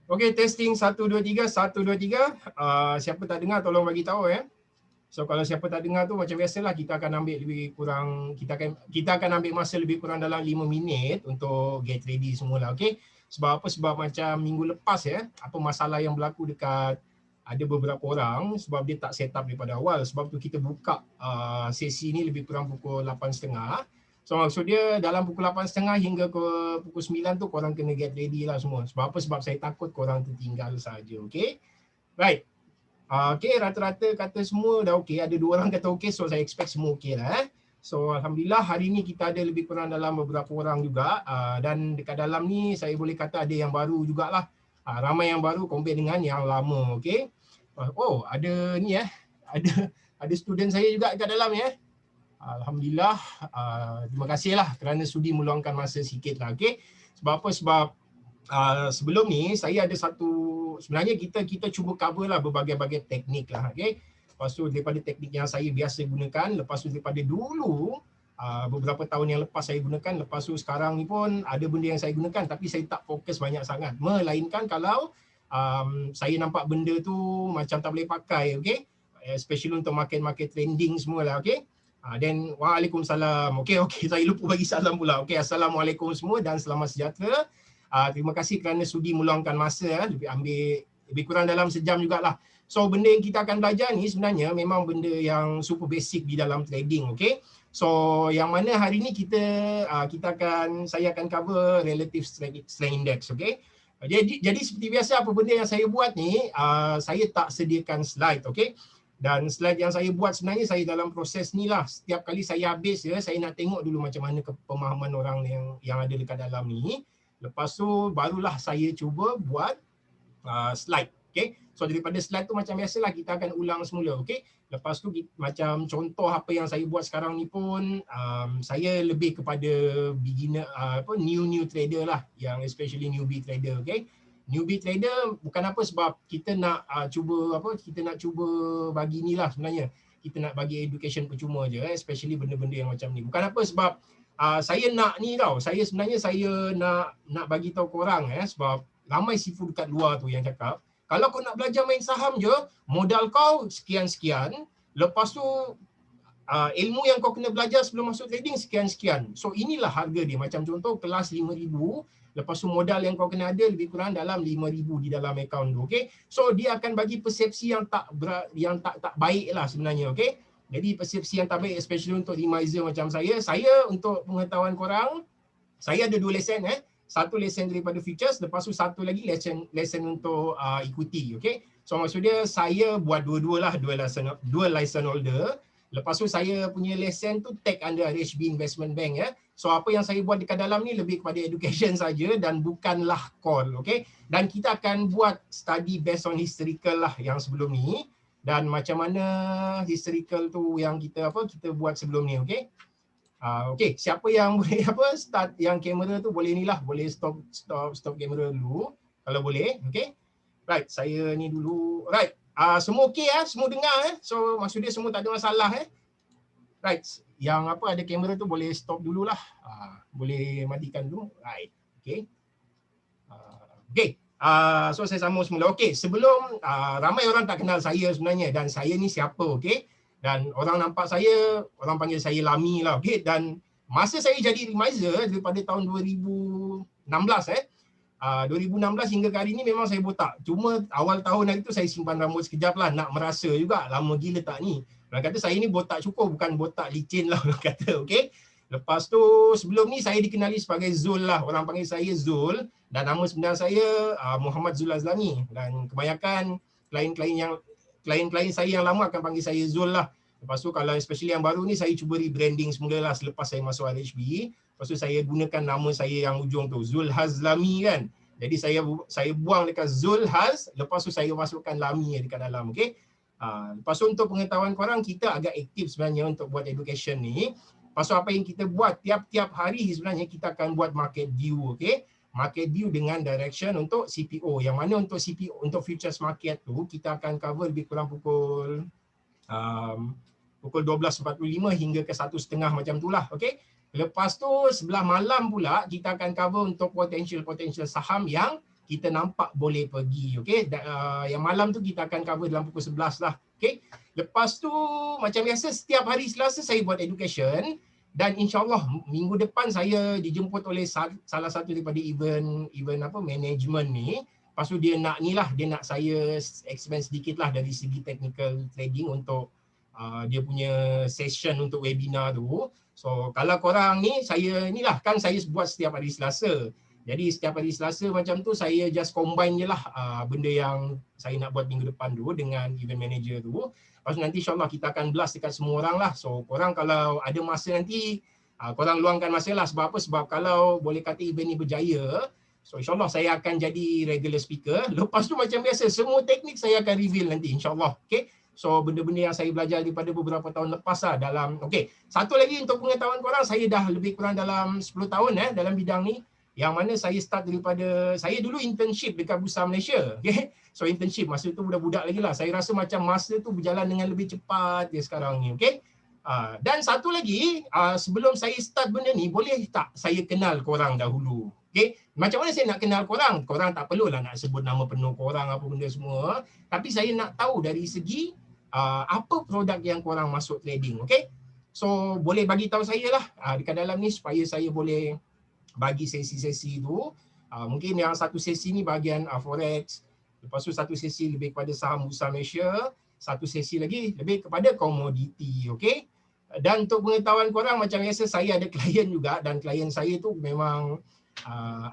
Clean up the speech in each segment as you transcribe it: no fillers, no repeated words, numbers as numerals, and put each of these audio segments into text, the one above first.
Okey, testing 1 2 3 1 2 3. Siapa tak dengar tolong bagi tahu ya. So kalau siapa tak dengar tu macam biasalah kita akan ambil lebih kurang kita akan ambil masa lebih kurang dalam 5 minit untuk get ready semualah. Okey. Sebab apa? Sebab macam minggu lepas ya, apa masalah yang berlaku dekat ada beberapa orang sebab dia tak set up daripada awal. Sebab tu kita buka sesi ni lebih kurang pukul 8.30. So maksud dia dalam pukul 8.30 hingga ke pukul 9 tu korang kena get ready lah semua. Sebab apa? Sebab saya takut korang tertinggal saja. Okey. Right. Okey, rata-rata kata semua dah okey. Ada 2 orang kata okey, so saya expect semua okey lah. So Alhamdulillah hari ni kita ada lebih kurang dalam beberapa orang juga. Dan dekat dalam ni saya boleh kata ada yang baru jugalah. Ramai yang baru compare dengan yang lama. Okey. Oh, ada ni ada student saya juga dekat dalam ya. Alhamdulillah, terima kasihlah kerana sudi meluangkan masa sikit lah. Okay? Sebab apa? Sebab sebelum ni saya ada sebenarnya kita cuba cover lah berbagai-bagai teknik lah. Okay? Lepas tu daripada teknik yang saya biasa gunakan, lepas tu daripada dulu, beberapa tahun yang lepas saya gunakan, lepas tu sekarang ni pun ada benda yang saya gunakan tapi saya tak fokus banyak sangat. Melainkan kalau saya nampak benda tu macam tak boleh pakai, okay? Especially untuk market trending semualah, okay? Then waalaikumsalam. Okey, saya lupa bagi salam pula. Okey, assalamualaikum semua dan selamat sejahtera. Terima kasih kerana sudi meluangkan masa, lebih kurang dalam sejam jugalah. So benda yang kita akan belajar ni sebenarnya memang benda yang super basic di dalam trading, okey. So yang mana hari ni saya akan cover relative strength index, okey. Jadi seperti biasa apa benda yang saya buat ni, saya tak sediakan slide, okey. Dan slide yang saya buat sebenarnya saya dalam proses ni lah. Setiap kali saya habis ya, saya nak tengok dulu macam mana pemahaman orang yang ada dekat dalam ni. Lepas tu barulah saya cuba buat slide. Okay. So daripada slide tu macam biasalah kita akan ulang semula. Okay. Lepas tu macam contoh apa yang saya buat sekarang ni pun saya lebih kepada beginner, new trader lah. Yang especially newbie trader. Okay. Newbie trader bukan apa sebab kita nak cuba bagi ni lah sebenarnya. Kita nak bagi education percuma je, especially benda-benda yang macam ni. Bukan apa sebab saya nak ni tau. Saya nak bagi tahu korang sebab ramai sifu dekat luar tu yang cakap, kalau kau nak belajar main saham je, modal kau sekian-sekian, lepas tu ilmu yang kau kena belajar sebelum masuk trading sekian-sekian. So inilah harga dia. Macam contoh kelas 5,000, lepas tu modal yang kau kena ada lebih kurang dalam 5,000 di dalam akaun tu. Okay? So dia akan bagi persepsi yang tak baik lah sebenarnya. Okay? Jadi persepsi yang tak baik especially untuk reminder macam saya untuk pengetahuan korang, saya ada 2 lesen. Satu lesen daripada futures, lepas tu satu lagi lesen untuk ikuti. Okay? So maksud dia saya buat dua-dua lah, dua license holder. Lepas tu saya punya lesen tu tag under RHB Investment Bank ya. So apa yang saya buat dekat dalam ni lebih kepada education saja dan bukanlah call, okay? Dan kita akan buat study based on historical lah yang sebelum ni dan macam mana historical tu yang kita buat sebelum ni, okay? Okay, siapa yang boleh start yang kamera tu boleh ni lah, boleh stop kamera dulu kalau boleh, okay? Right, saya ni dulu. Right. Semua okey semua dengar So maksud dia semua tak ada masalah Right. Yang ada kamera tu boleh stop dululah. Boleh matikan dulu. Right. Okey. Okey. So saya sambung semula. Okey, sebelum ramai orang tak kenal saya sebenarnya dan saya ni siapa, okey? Dan orang nampak saya, orang panggil saya Lami lah, okey? Dan masa saya jadi reminder daripada tahun 2016 2016 hingga ke hari ni memang saya botak. Cuma awal tahun hari tu saya simpan rambut sekejap lah. Nak merasa juga lama gila tak ni. Orang kata saya ni botak cukur, bukan botak licin lah orang kata. Okay. Lepas tu sebelum ni saya dikenali sebagai Zul lah. Orang panggil saya Zul. Dan nama sebenar saya Muhammad Zul Azlami. Dan kebanyakan klien saya yang lama akan panggil saya Zul lah. Lepas tu kalau especially yang baru ni saya cuba rebranding semula lah selepas saya masuk RHB. Lepas tu saya gunakan nama saya yang ujung tu, Zul Hazlami kan. Jadi saya buang dekat Zul Haz, lepas tu saya masukkan Lami dekat dalam, okey. Lepas tu untuk pengetahuan korang, kita agak aktif sebenarnya untuk buat education ni. Lepas tu apa yang kita buat tiap-tiap hari sebenarnya kita akan buat market view, okey. Market view dengan direction untuk CPO. Yang mana untuk CPO, untuk futures market tu, kita akan cover lebih kurang pukul 12.45 hingga ke 1.30 macam tu lah, okey. Lepas tu sebelah malam pula kita akan cover untuk potential saham yang kita nampak boleh pergi. Okay, yang malam tu kita akan cover dalam pukul 11 lah. Okay, lepas tu macam biasa setiap hari Selasa saya buat education, dan insyaAllah minggu depan saya dijemput oleh salah satu daripada event management ni. Lepas tu dia nak saya expand sedikit lah dari segi technical trading untuk dia punya session untuk webinar tu. So kalau korang ni, saya buat setiap hari Selasa. Jadi setiap hari Selasa macam tu saya just combine je lah benda yang saya nak buat minggu depan tu dengan event manager tu. Lepas tu nanti insyaAllah kita akan blast dekat semua orang lah. So korang kalau ada masa nanti, korang luangkan masa lah. Sebab apa? Sebab kalau boleh kata event ni berjaya, so insyaAllah saya akan jadi regular speaker. Lepas tu macam biasa, semua teknik saya akan reveal nanti insyaAllah. Okay? So benda-benda yang saya belajar daripada beberapa tahun lepas lah dalam, okay. Satu lagi untuk pengetahuan korang, saya dah lebih kurang dalam 10 tahun dalam bidang ni. Yang mana saya start daripada, saya dulu internship dekat Bursa Malaysia. Okay? So internship, masa tu budak-budak lagi lah. Saya rasa macam masa tu berjalan dengan lebih cepat dia sekarang ni. Okay? Dan satu lagi, sebelum saya start benda ni, boleh tak saya kenal korang dahulu? Okay? Macam mana saya nak kenal korang? Korang tak perlulah nak sebut nama penuh korang apa benda semua. Tapi saya nak tahu dari segi apa produk yang korang masuk trading. Okay? So boleh bagi tahu saya lah dekat dalam ni supaya saya boleh bagi sesi-sesi tu. Mungkin yang satu sesi ni bahagian forex, lepas tu satu sesi lebih kepada saham Bursa Malaysia, satu sesi lagi lebih kepada komoditi. Okay? Dan untuk pengetahuan korang, macam biasa saya ada klien juga, dan klien saya tu memang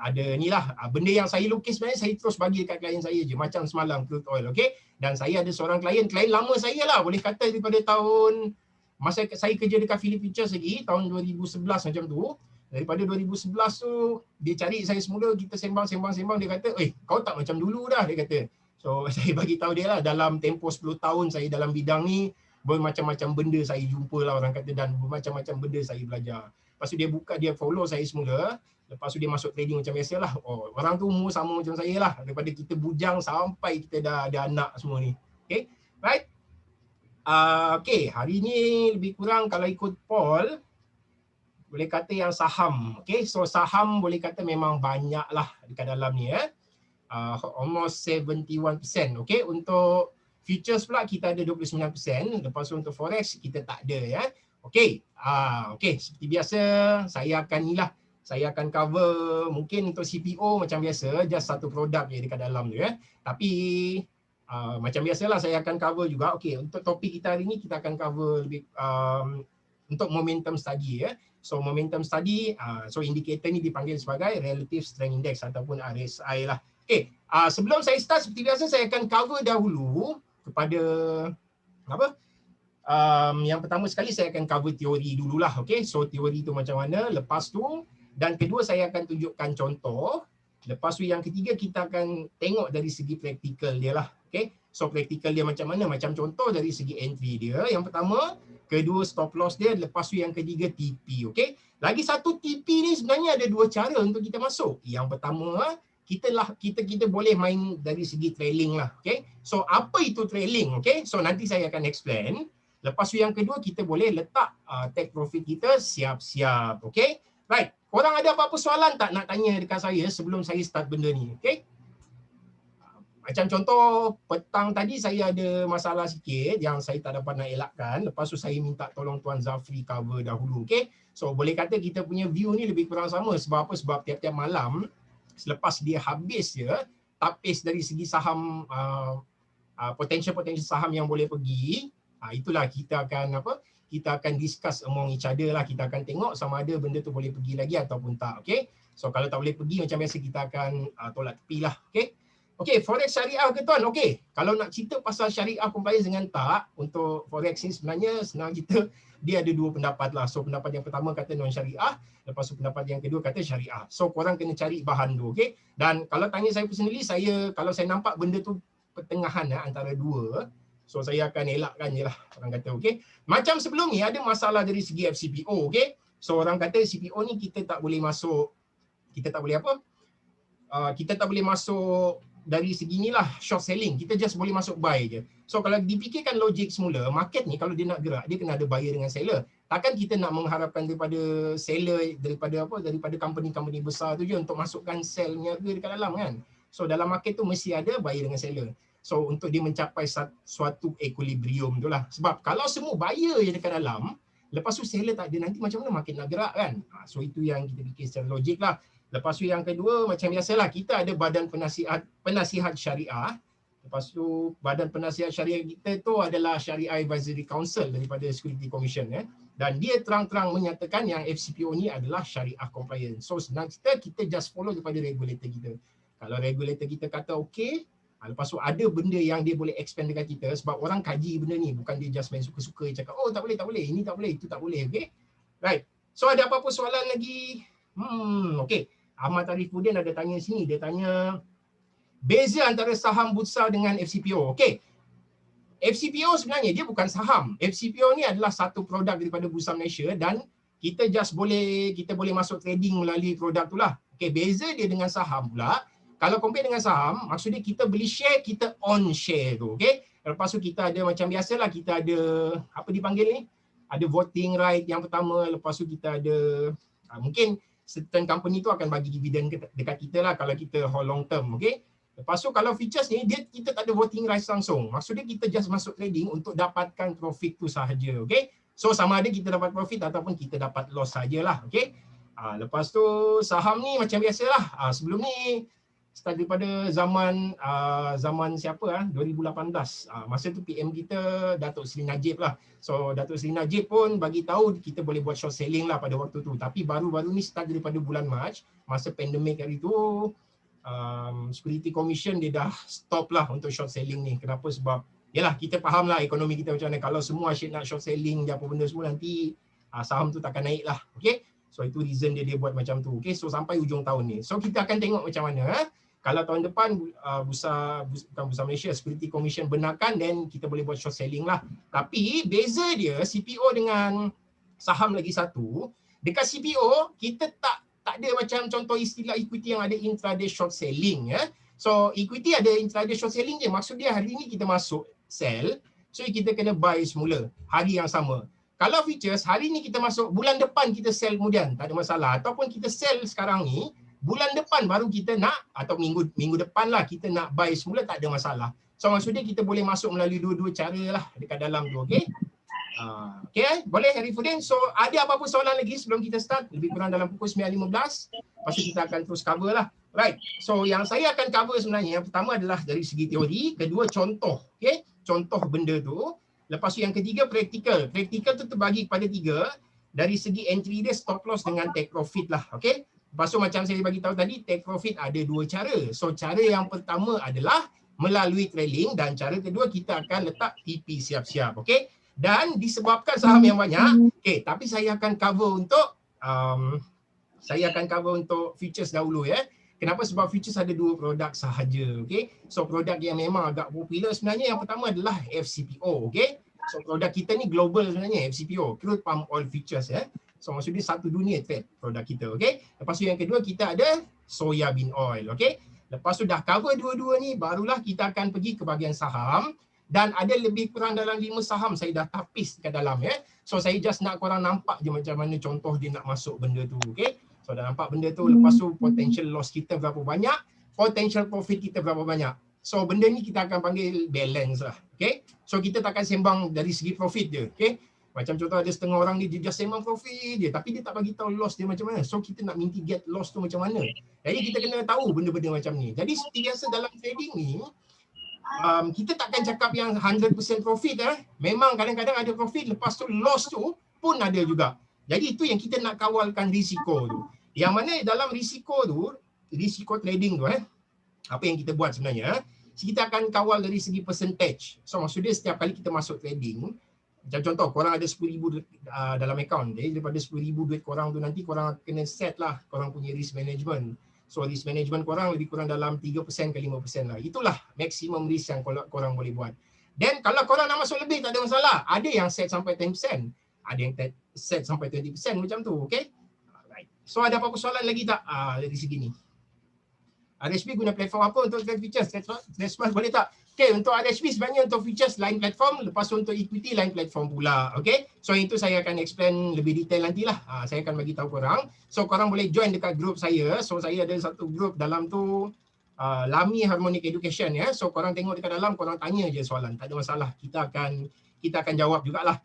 ada ni lah, benda yang saya lukis sebenarnya saya terus bagi dekat klien saya je, macam semalam crude oil. Okay? Dan saya ada seorang klien lama saya lah, boleh kata daripada tahun masa saya kerja dekat Phillip Futures lagi, tahun 2011 macam tu. Daripada 2011 tu dia cari saya semula, kita sembang, dia kata, kau tak macam dulu dah, dia kata. So saya bagi tahu dia lah, dalam tempoh 10 tahun saya dalam bidang ni, bermacam-macam benda saya jumpa lah orang kata, dan bermacam-macam benda saya belajar. Lepas tu dia follow saya semula. Lepas tu dia masuk trading macam biasalah. Orang tu umur sama macam saya lah, daripada kita bujang sampai kita dah ada anak semua ni. Okay, right? Okay, hari ni lebih kurang kalau ikut poll, boleh kata yang saham. Okay, so saham boleh kata memang banyak lah dekat dalam ni. Almost 71%. Okay, untuk futures pula kita ada 29%. Lepas tu untuk forex kita tak ada. Okay, okay, seperti biasa saya akan cover mungkin untuk CPO macam biasa, just satu produk je dekat dalam tu. Tapi macam biasalah saya akan cover juga. Okay, untuk topik kita hari ni kita akan cover lebih untuk momentum study. So momentum study, so indikator ni dipanggil sebagai Relative Strength Index ataupun RSI lah. Okay, sebelum saya start seperti biasa saya akan cover dahulu kepada yang pertama sekali saya akan cover teori dululah. Okay, so teori tu macam mana, lepas tu dan kedua saya akan tunjukkan contoh. Lepas tu yang ketiga kita akan tengok dari segi praktikal dia lah. Okay, so praktikal dia macam mana, macam contoh dari segi entry dia. Yang pertama, kedua stop loss dia, lepas tu yang ketiga TP. Okay, lagi satu TP ni sebenarnya ada dua cara untuk kita masuk. Yang pertama, kita boleh main dari segi trailing lah. Okay, so apa itu trailing? Okay, so nanti saya akan explain. Lepas tu yang kedua kita boleh letak take profit kita siap-siap. Okay, right. Korang ada apa-apa soalan tak nak tanya dekat saya sebelum saya start benda ni? Okay, macam contoh petang tadi saya ada masalah sikit yang saya tak dapat nak elakkan. Lepas tu saya minta tolong Tuan Zafri cover dahulu. Okay, so boleh kata kita punya view ni lebih kurang sama. Sebab apa? Sebab tiap-tiap malam selepas dia habis je tapis dari segi saham, potential saham yang boleh pergi, itulah kita akan discuss among each other lah. Kita akan tengok sama ada benda tu boleh pergi lagi ataupun tak. Okay, so kalau tak boleh pergi macam biasa kita akan tolak tepi lah. Okay, forex syariah ke tuan? Okay, kalau nak cerita pasal syariah compliance dengan tak, untuk forex ni sebenarnya senang cerita, dia ada dua pendapat lah. So pendapat yang pertama kata non syariah, lepas tu pendapat yang kedua kata syariah. So korang kena cari bahan tu. Okay, dan kalau tanya saya personally, kalau saya nampak benda tu pertengahan antara dua, so saya akan elakkan je lah orang kata. Okay, macam sebelum ni ada masalah dari segi FCPO. Okay, so orang kata CPO ni kita tak boleh masuk, kita tak boleh masuk dari segi ni lah short selling, kita just boleh masuk buy je. So kalau dipikirkan logik semula, market ni kalau dia nak gerak, dia kena ada buyer dengan seller. Takkan kita nak mengharapkan daripada seller, daripada company-company besar tu je untuk masukkan sell-nya dekat dalam kan. So dalam market tu mesti ada buyer dengan seller. So untuk dia mencapai suatu equilibrium tu lah. Sebab kalau semua buyer je dekat dalam, lepas tu seller tak ada, nanti macam mana market nak gerak kan? So itu yang kita fikir secara logik lah. Lepas tu yang kedua, macam biasalah, kita ada badan penasihat syariah. Lepas tu badan penasihat syariah kita tu adalah Syariah Advisory Council daripada Security Commission. Dan dia terang-terang menyatakan yang FCPO ni adalah syariah compliant. So senang kita just follow daripada regulator kita. Kalau regulator kita kata okey, lepas tu ada benda yang dia boleh expand dekat kita, sebab orang kaji benda ni, bukan dia just main suka-suka cakap oh tak boleh, ini tak boleh, itu tak boleh. Okay, right. So ada apa-apa soalan lagi? Okay, Ahmad Arifuddin ada tanya sini, dia tanya beza antara saham bursa dengan FCPO. Okay, FCPO sebenarnya dia bukan saham. FCPO ni adalah satu produk daripada Bursa Malaysia dan kita boleh masuk trading melalui produk tu lah. Okay, beza dia dengan saham pula, kalau compare dengan saham, maksudnya kita beli share, kita own share tu. Okay, lepas tu kita ada macam biasalah, kita ada apa dipanggil ni? Ada voting right yang pertama, lepas tu kita ada mungkin certain company tu akan bagi dividen dekat kita lah kalau kita hold long term. Okay, lepas tu kalau features ni kita tak ada voting rights langsung. Maksudnya kita just masuk trading untuk dapatkan profit tu sahaja. Okay, so sama ada kita dapat profit ataupun kita dapat loss sajalah. Okay, lepas tu saham ni macam biasalah. Sebelum ni start daripada zaman siapa 2018. Masa tu PM kita Datuk Seri Najib lah. So Datuk Seri Najib pun bagi tahu kita boleh buat short selling lah pada waktu tu. Tapi baru-baru ni start daripada bulan Mac, masa pandemik hari tu, Security Commission dia dah stop lah untuk short selling ni. Kenapa? Sebab yalah, kita faham lah ekonomi kita macam mana. Kalau semua asyik nak short selling dia apa benda semua, nanti saham tu takkan naik lah. Okay, so itu reason dia buat macam tu. Okay, so sampai hujung tahun ni. So kita akan tengok macam mana. Kalau tahun depan bukan Bursa Malaysia, Security Commission benarkan, then kita boleh buat short selling lah. Tapi beza dia CPO dengan saham lagi satu, dekat CPO kita tak ada macam contoh istilah equity yang ada intraday short selling. So equity ada intraday short selling je. Maksud dia hari ni kita masuk sell, so kita kena buy semula hari yang sama. Kalau futures, hari ni kita masuk, bulan depan kita sell kemudian, tak ada masalah. Ataupun kita sell sekarang ni, bulan depan baru kita nak, atau minggu depan lah kita nak buy semula, tak ada masalah. So maksudnya kita boleh masuk melalui dua-dua cara lah dekat dalam tu. Okay, okay, boleh Arifuddin? So ada apa-apa soalan lagi sebelum kita start? Lebih kurang dalam pukul 9.15. Lepas tu kita akan terus cover lah. Right, so yang saya akan cover sebenarnya, yang pertama adalah dari segi teori, kedua contoh. Okay, contoh benda tu. Lepas tu yang ketiga praktikal. Praktikal tu terbagi kepada tiga. Dari segi entry dia, stop loss dengan take profit lah. Okay, lepas tu macam saya bagi tahu tadi, take profit ada dua cara. So cara yang pertama adalah melalui trailing, dan cara kedua kita akan letak TP siap-siap. Okay, dan disebabkan saham yang banyak, okay, tapi saya akan cover untuk futures dahulu ya. Kenapa? Sebab futures ada dua produk sahaja. Okay, so produk yang memang agak popular sebenarnya yang pertama adalah FCPO. Okay, so produk kita ni global sebenarnya, FCPO, crude palm oil futures ya. So maksudnya satu dunia trade produk kita. Okay, lepas tu yang kedua kita ada soya bean oil. Okay, lepas tu dah cover dua-dua ni, barulah kita akan pergi ke bahagian saham. Dan ada lebih kurang dalam 5 saham saya dah tapis kat dalam ya. So saya just nak korang nampak je macam mana contoh dia nak masuk benda tu. Okay, so dah nampak benda tu. Lepas tu potential loss kita berapa banyak, potential profit kita berapa banyak. So benda ni kita akan panggil balance lah. Okay, so kita takkan sembang dari segi profit je. Okay, macam contoh ada setengah orang ni dia just sembang profit je, tapi dia tak bagi tahu loss dia macam mana. So kita nak mitigate loss tu macam mana. Jadi kita kena tahu benda-benda macam ni. Jadi seperti biasa dalam trading ni, kita takkan cakap yang 100% profit. Memang kadang-kadang ada profit, lepas tu loss tu pun ada juga. Jadi itu yang kita nak kawalkan risiko tu. Yang mana dalam risiko tu, risiko trading tu apa yang kita buat sebenarnya, kita akan kawal dari segi percentage. So maksudnya setiap kali kita masuk trading, macam contoh korang ada 10,000 dalam account, jadi daripada 10,000 duit korang tu nanti korang kena set lah korang punya risk management. So risk management korang lebih kurang dalam 3% ke 5% lah. Itulah maksimum risk yang korang boleh buat. Dan kalau korang nak masuk lebih tak ada masalah. Ada yang set sampai 10%, ada yang set sampai 20% macam tu. Okay, right. So ada apa-apa soalan lagi tak dari segi ni? RHB guna platform apa untuk trade futures? Trade boleh tak? Okay, untuk RHB sebenarnya untuk futures lain platform, lepas tu untuk equity lain platform pula. Okay, so itu saya akan explain lebih detail nantilah. Saya akan bagi tahu korang. So korang boleh join dekat group saya. So saya ada satu group, dalam tu Lami Harmonic Education ya. So korang tengok dekat dalam, korang tanya je soalan, tak ada masalah. Kita akan jawab jugalah.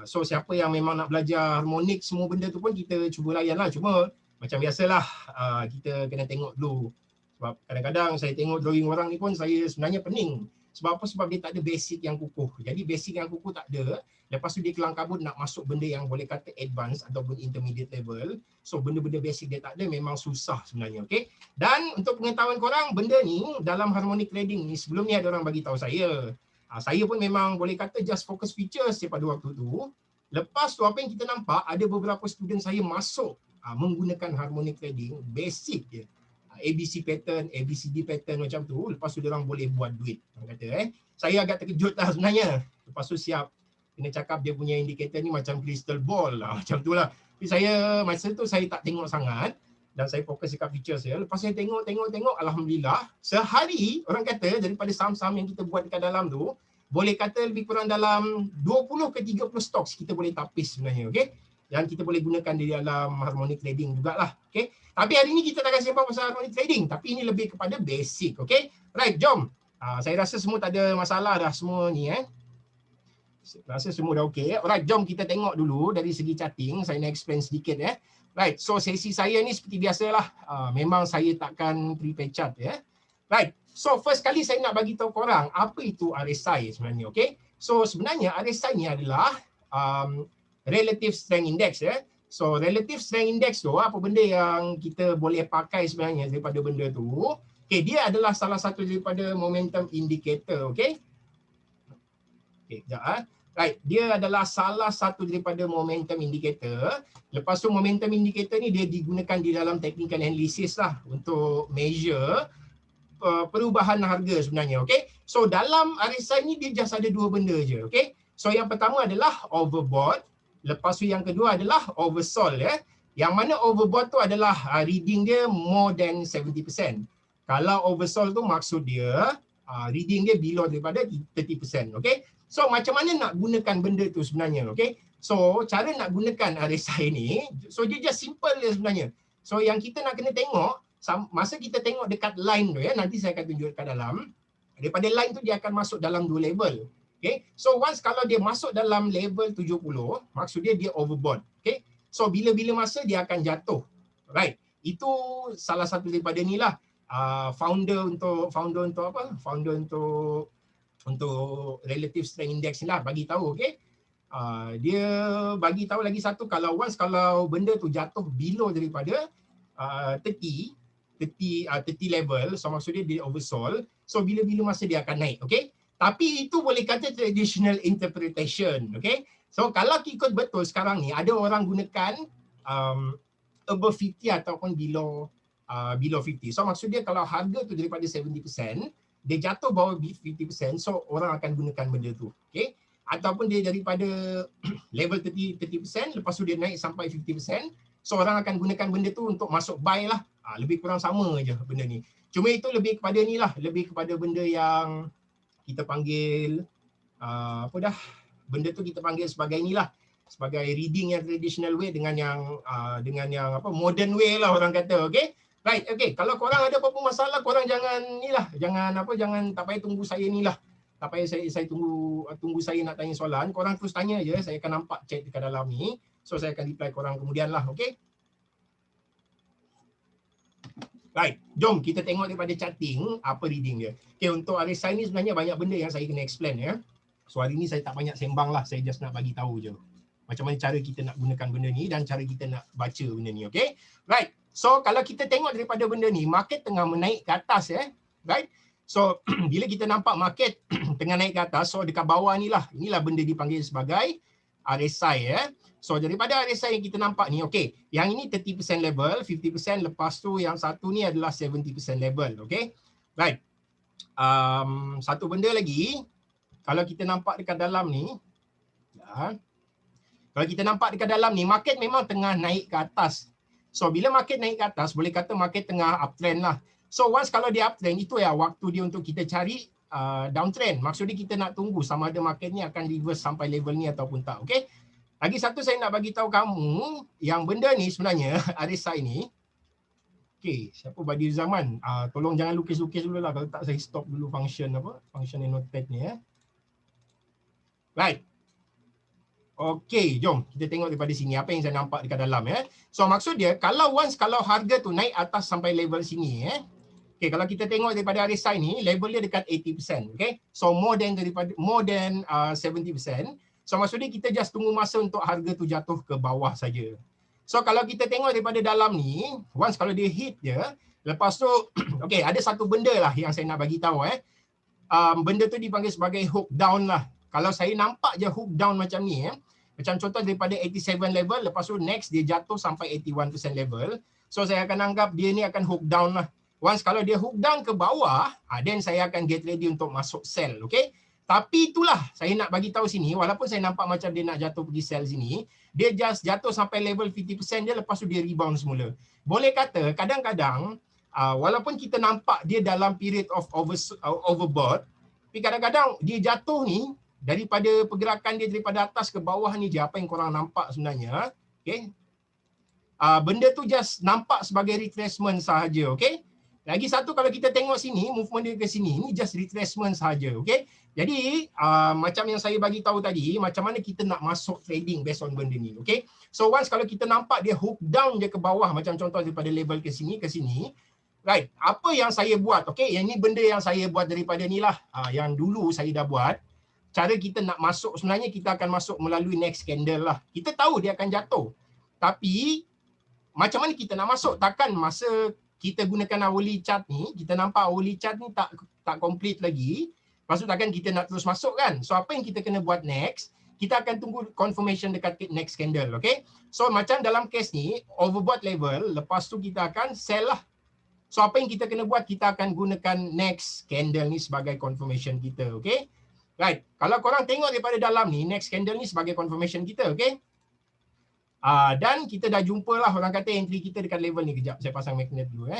So siapa yang memang nak belajar harmonik semua benda tu pun kita cuba layan lah. Cuma macam biasalah, kita kena tengok dulu. Sebab kadang-kadang saya tengok drawing orang ni pun saya sebenarnya pening. Sebab apa? Sebab dia tak ada basic yang kukuh. Jadi basic yang kukuh tak ada. Lepas tu dia kelang kabut nak masuk benda yang boleh kata advance ataupun intermediate level. So benda-benda basic dia tak ada, memang susah sebenarnya. Okay? Dan untuk pengetahuan korang, benda ni dalam harmonic trading ni sebelum ni ada orang bagi tahu saya. Saya pun memang boleh kata just focus features pada waktu tu. Lepas tu apa yang kita nampak, ada beberapa student saya masuk menggunakan harmonic trading basic je. ABC pattern, ABCD pattern macam tu. Lepas tu dia orang boleh buat duit. Orang kata saya agak terkejut lah sebenarnya. Lepas tu siap kena cakap dia punya indikator ni macam crystal ball lah, macam tu lah. Tapi saya masa tu saya tak tengok sangat dan saya fokus dekat features saya. Lepas saya tengok, alhamdulillah sehari orang kata daripada saham-saham yang kita buat dekat dalam tu, boleh kata lebih kurang dalam 20 ke 30 stocks kita boleh tapis sebenarnya, okey? Yang kita boleh gunakan di dalam harmonic trading jugalah, okey? Tapi hari ni kita tak akan sembang pasal harmonic trading, tapi ini lebih kepada basic, okey? Right, jom. Saya rasa semua tak ada masalah dah semua ni Rasa semua dah okey. Alright, jom kita tengok dulu dari segi charting. Saya nak explain sedikit Right, so sesi saya ni seperti biasalah. Memang saya takkan prepare chart Right, so first kali saya nak bagi tahu korang apa itu RSI sebenarnya, okey? So sebenarnya RSI ni adalah Relative Strength Index So Relative Strength Index tu apa benda yang kita boleh pakai sebenarnya daripada benda tu. Okey, dia adalah salah satu daripada momentum indicator, okey? Okey, sekejap Right, dia adalah salah satu daripada momentum indicator. Lepas tu momentum indicator ni dia digunakan di dalam technical analysis lah untuk measure perubahan harga sebenarnya, okey? So dalam RSI ni dia just ada dua benda je, okey? So yang pertama adalah overbought, lepas tu yang kedua adalah oversold Yang mana overbought tu adalah reading dia more than 70%. Kalau oversold tu maksud dia reading dia below daripada 30%, okey? So macam mana nak gunakan benda tu sebenarnya, okey? So cara nak gunakan RSI ni, so dia just simple je sebenarnya. So yang kita nak kena tengok, masa kita tengok dekat line tu nanti saya akan tunjuk dekat dalam. Daripada line tu dia akan masuk dalam dua level. Okay? So once kalau dia masuk dalam level 70, maksud dia overbought. Okay? So bila-bila masa dia akan jatuh. Right? Itu salah satu daripada ni lah. Founder untuk relative strength index ni lah bagi tahu, okey. Dia bagi tahu lagi satu, kalau benda tu jatuh below daripada 30 level, so maksudnya dia oversold, so bila-bila masa dia akan naik, okey. Tapi itu boleh kata traditional interpretation, okey. So kalau ikut betul sekarang ni ada orang gunakan above 50 ataupun below 50. So maksud dia kalau harga tu daripada 70%, dia jatuh bawah 50%, so orang akan gunakan benda tu, okey. Ataupun dia daripada level 30%, lepas tu dia naik sampai 50%, so orang akan gunakan benda tu untuk masuk buy lah. Lebih kurang sama je benda ni. Cuma itu lebih kepada ni lah, lebih kepada benda yang kita panggil benda tu kita panggil sebagai ni lah, sebagai reading yang traditional way dengan yang modern way lah orang kata, okey. Right, okay. Kalau korang ada apa-apa masalah, korang jangan tak payah tunggu saya ni lah. Tak payah saya tunggu saya nak tanya soalan. Korang terus tanya je, saya akan nampak chat dekat dalam ni. So saya akan reply korang kemudian lah, okay? Right, jom kita tengok daripada charting apa reading dia. Okay, untuk RSI ni sebenarnya banyak benda yang saya kena explain So hari ni saya tak banyak sembang lah, saya just nak bagi tahu je macam mana cara kita nak gunakan benda ni dan cara kita nak baca benda ni, okay? Right. So kalau kita tengok daripada benda ni, market tengah menaik ke atas right? So bila kita nampak market tengah naik ke atas, so dekat bawah ni lah, inilah benda dipanggil sebagai RSI So daripada RSI yang kita nampak ni, okay, yang ini 30% level, 50%, lepas tu yang satu ni adalah 70% level, okay? Right. Satu benda lagi, kalau kita nampak dekat dalam ni, kalau kita nampak dekat dalam ni, market memang tengah naik ke atas. So bila market naik ke atas, boleh kata market tengah uptrend lah. So once kalau dia uptrend, itu waktu dia untuk kita cari downtrend. Maksudnya kita nak tunggu sama ada market ni akan reverse sampai level ni ataupun tak. Okay? Lagi satu saya nak bagi tahu kamu, yang benda ni sebenarnya RSI ni, Okey, siapa Badi Zaman? Tolong jangan lukis-lukis dulu lah, kalau tak saya stop dulu function apa? Function annotate ni Right. Okey, jom kita tengok daripada sini apa yang saya nampak dekat dalam So maksud dia kalau harga tu naik atas sampai level sini Okay, kalau kita tengok daripada RSI ni level dia dekat 80%, okay? So more than 70%. So maksud dia kita just tunggu masa untuk harga tu jatuh ke bawah saja. So kalau kita tengok daripada dalam ni, once kalau dia hit dia, lepas tu okay, ada satu benda lah yang saya nak bagi tahu benda tu dipanggil sebagai hook down lah. Kalau saya nampak je hook down macam ni macam contoh daripada 87 level, lepas tu next dia jatuh sampai 81% level. So saya akan anggap dia ni akan hook down lah. Once kalau dia hook down ke bawah, then saya akan get ready untuk masuk sell, okay? Tapi itulah saya nak bagi tahu sini, walaupun saya nampak macam dia nak jatuh pergi sell sini, dia just jatuh sampai level 50% dia, lepas tu dia rebound semula. Boleh kata kadang-kadang walaupun kita nampak dia dalam period of overbought, tapi kadang-kadang dia jatuh ni daripada pergerakan dia daripada atas ke bawah ni je, apa yang korang nampak sebenarnya, okay? Benda tu just nampak sebagai retracement sahaja, okay? Lagi satu, kalau kita tengok sini, movement dia ke sini, ni just retracement sahaja, okay? Jadi, macam yang saya bagi tahu tadi, macam mana kita nak masuk trading based on benda ni, okay? So, once kalau kita nampak dia hook down je ke bawah, macam contoh daripada level ke sini, right, apa yang saya buat, okay? Yang ni benda yang saya buat daripada ni lah, yang dulu saya dah buat. Cara kita nak masuk, sebenarnya kita akan masuk melalui next candle lah. Kita tahu dia akan jatuh. Tapi, macam mana kita nak masuk? Takkan masa kita gunakan hourly chart ni, kita nampak hourly chart ni tak complete lagi. Lepas tu takkan kita nak terus masuk kan? So apa yang kita kena buat next? Kita akan tunggu confirmation dekat next candle, okay? So macam dalam case ni, overbought level, lepas tu kita akan sell lah. So apa yang kita kena buat? Kita akan gunakan next candle ni sebagai confirmation kita, okay? Right, kalau korang tengok daripada dalam ni, next candle ni sebagai confirmation kita, okay? Dan kita dah jumpa lah orang kata entry kita dekat level ni. Kejap, saya pasang magnet dulu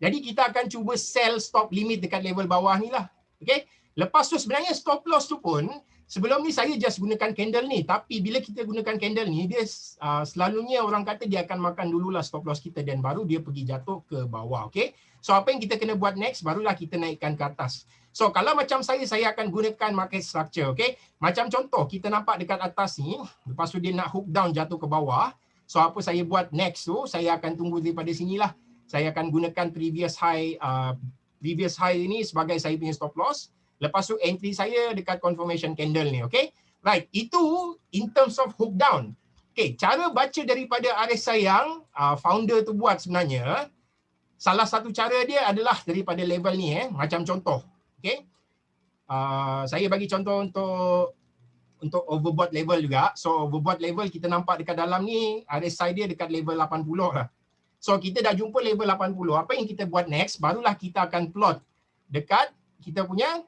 Jadi kita akan cuba sell stop limit dekat level bawah ni lah. Okay? Lepas tu sebenarnya stop loss tu pun, sebelum ni saya just gunakan candle ni. Tapi bila kita gunakan candle ni, dia selalunya orang kata dia akan makan dululah stop loss kita dan baru dia pergi jatuh ke bawah. Okay? So apa yang kita kena buat next, barulah kita naikkan ke atas. So kalau macam saya akan gunakan market structure, okay? Macam contoh, kita nampak dekat atas ni, lepas tu dia nak hook down jatuh ke bawah. So apa saya buat next tu, saya akan tunggu daripada sinilah. Saya akan gunakan previous high ini sebagai saya punya stop loss. Lepas tu entry saya dekat confirmation candle ni, okay? Right, itu in terms of hook down. Okay, cara baca daripada RSI yang founder tu buat sebenarnya, salah satu cara dia adalah daripada level ni macam contoh. Okay. Saya bagi contoh untuk overbought level juga. So overbought level kita nampak dekat dalam ni RSI dia dekat level 80 lah. So kita dah jumpa level 80. Apa yang kita buat next, barulah kita akan plot dekat kita punya